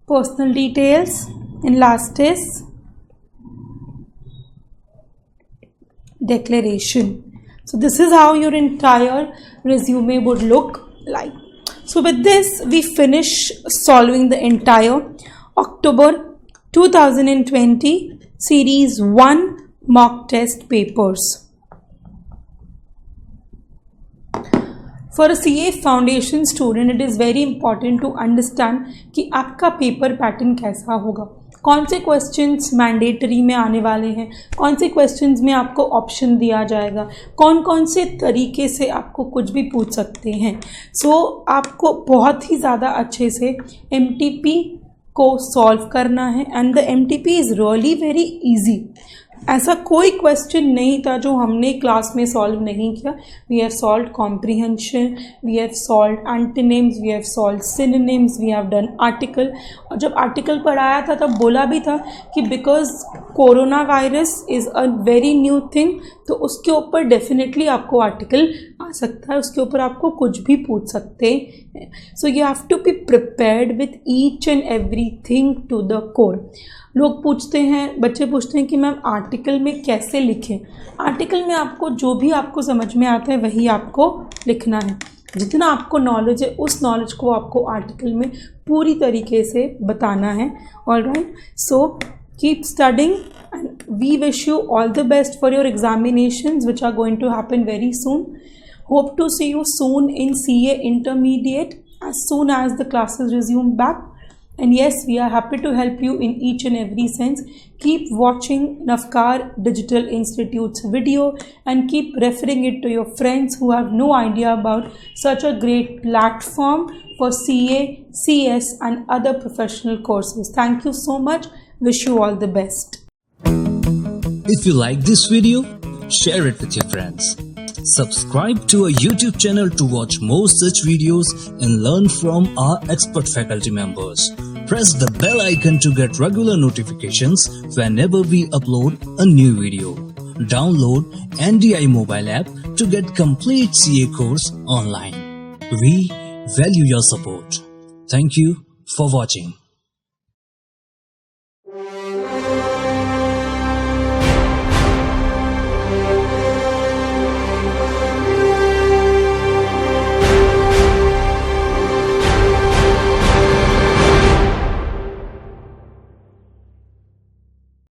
personal details, and last is declaration. So this is how your entire resume would look like. So with this we finish solving the entire October 2020 series 1 mock test papers. For a CA foundation student, it is very important to understand कि आपका paper pattern कैसा होगा, कौन से questions mandatory में आने वाले हैं, कौन से क्वेश्चंस में आपको ऑप्शन दिया जाएगा, कौन कौन से तरीके से आपको कुछ भी पूछ सकते हैं. आपको बहुत ही ज़्यादा अच्छे से MTP को सॉल्व करना है and the MTP is really very easy. ऐसा कोई क्वेश्चन नहीं था जो हमने क्लास में सॉल्व नहीं किया. We have solve comprehension, we have solve antonyms, we have solve synonyms, we have done article. और जब आर्टिकल पढ़ाया था तब बोला भी था कि because corona virus is a very new thing, तो उसके ऊपर डेफिनेटली आपको आर्टिकल आ सकता है, उसके ऊपर आपको कुछ भी पूछ सकते हैं. So you have to be prepared with each and every thing to the core. लोग पूछते हैं, बच्चे पूछते हैं कि मैम आर्टिकल में कैसे लिखें. आर्टिकल में आपको जो भी आपको समझ में आता है वही आपको लिखना है. जितना आपको नॉलेज है उस नॉलेज को आपको आर्टिकल में पूरी तरीके से बताना है. All right, so keep studying and we wish you all the best for your examinations which are going to happen very soon. Hope to see you soon in CA intermediate as soon as the classes resume back. And yes, we are happy to help you in each and every sense. Keep watching Navkar Digital Institute's video and keep referring it to your friends who have no idea about such a great platform for CA, CS and other professional courses. Thank you so much. Wish you all the best. If you like this video, share it with your friends. Subscribe to our YouTube channel to watch more such videos and learn from our expert faculty members. Press the bell icon to get regular notifications whenever we upload a new video. Download NDI mobile app to get complete CA course online. We value your support. Thank you for watching.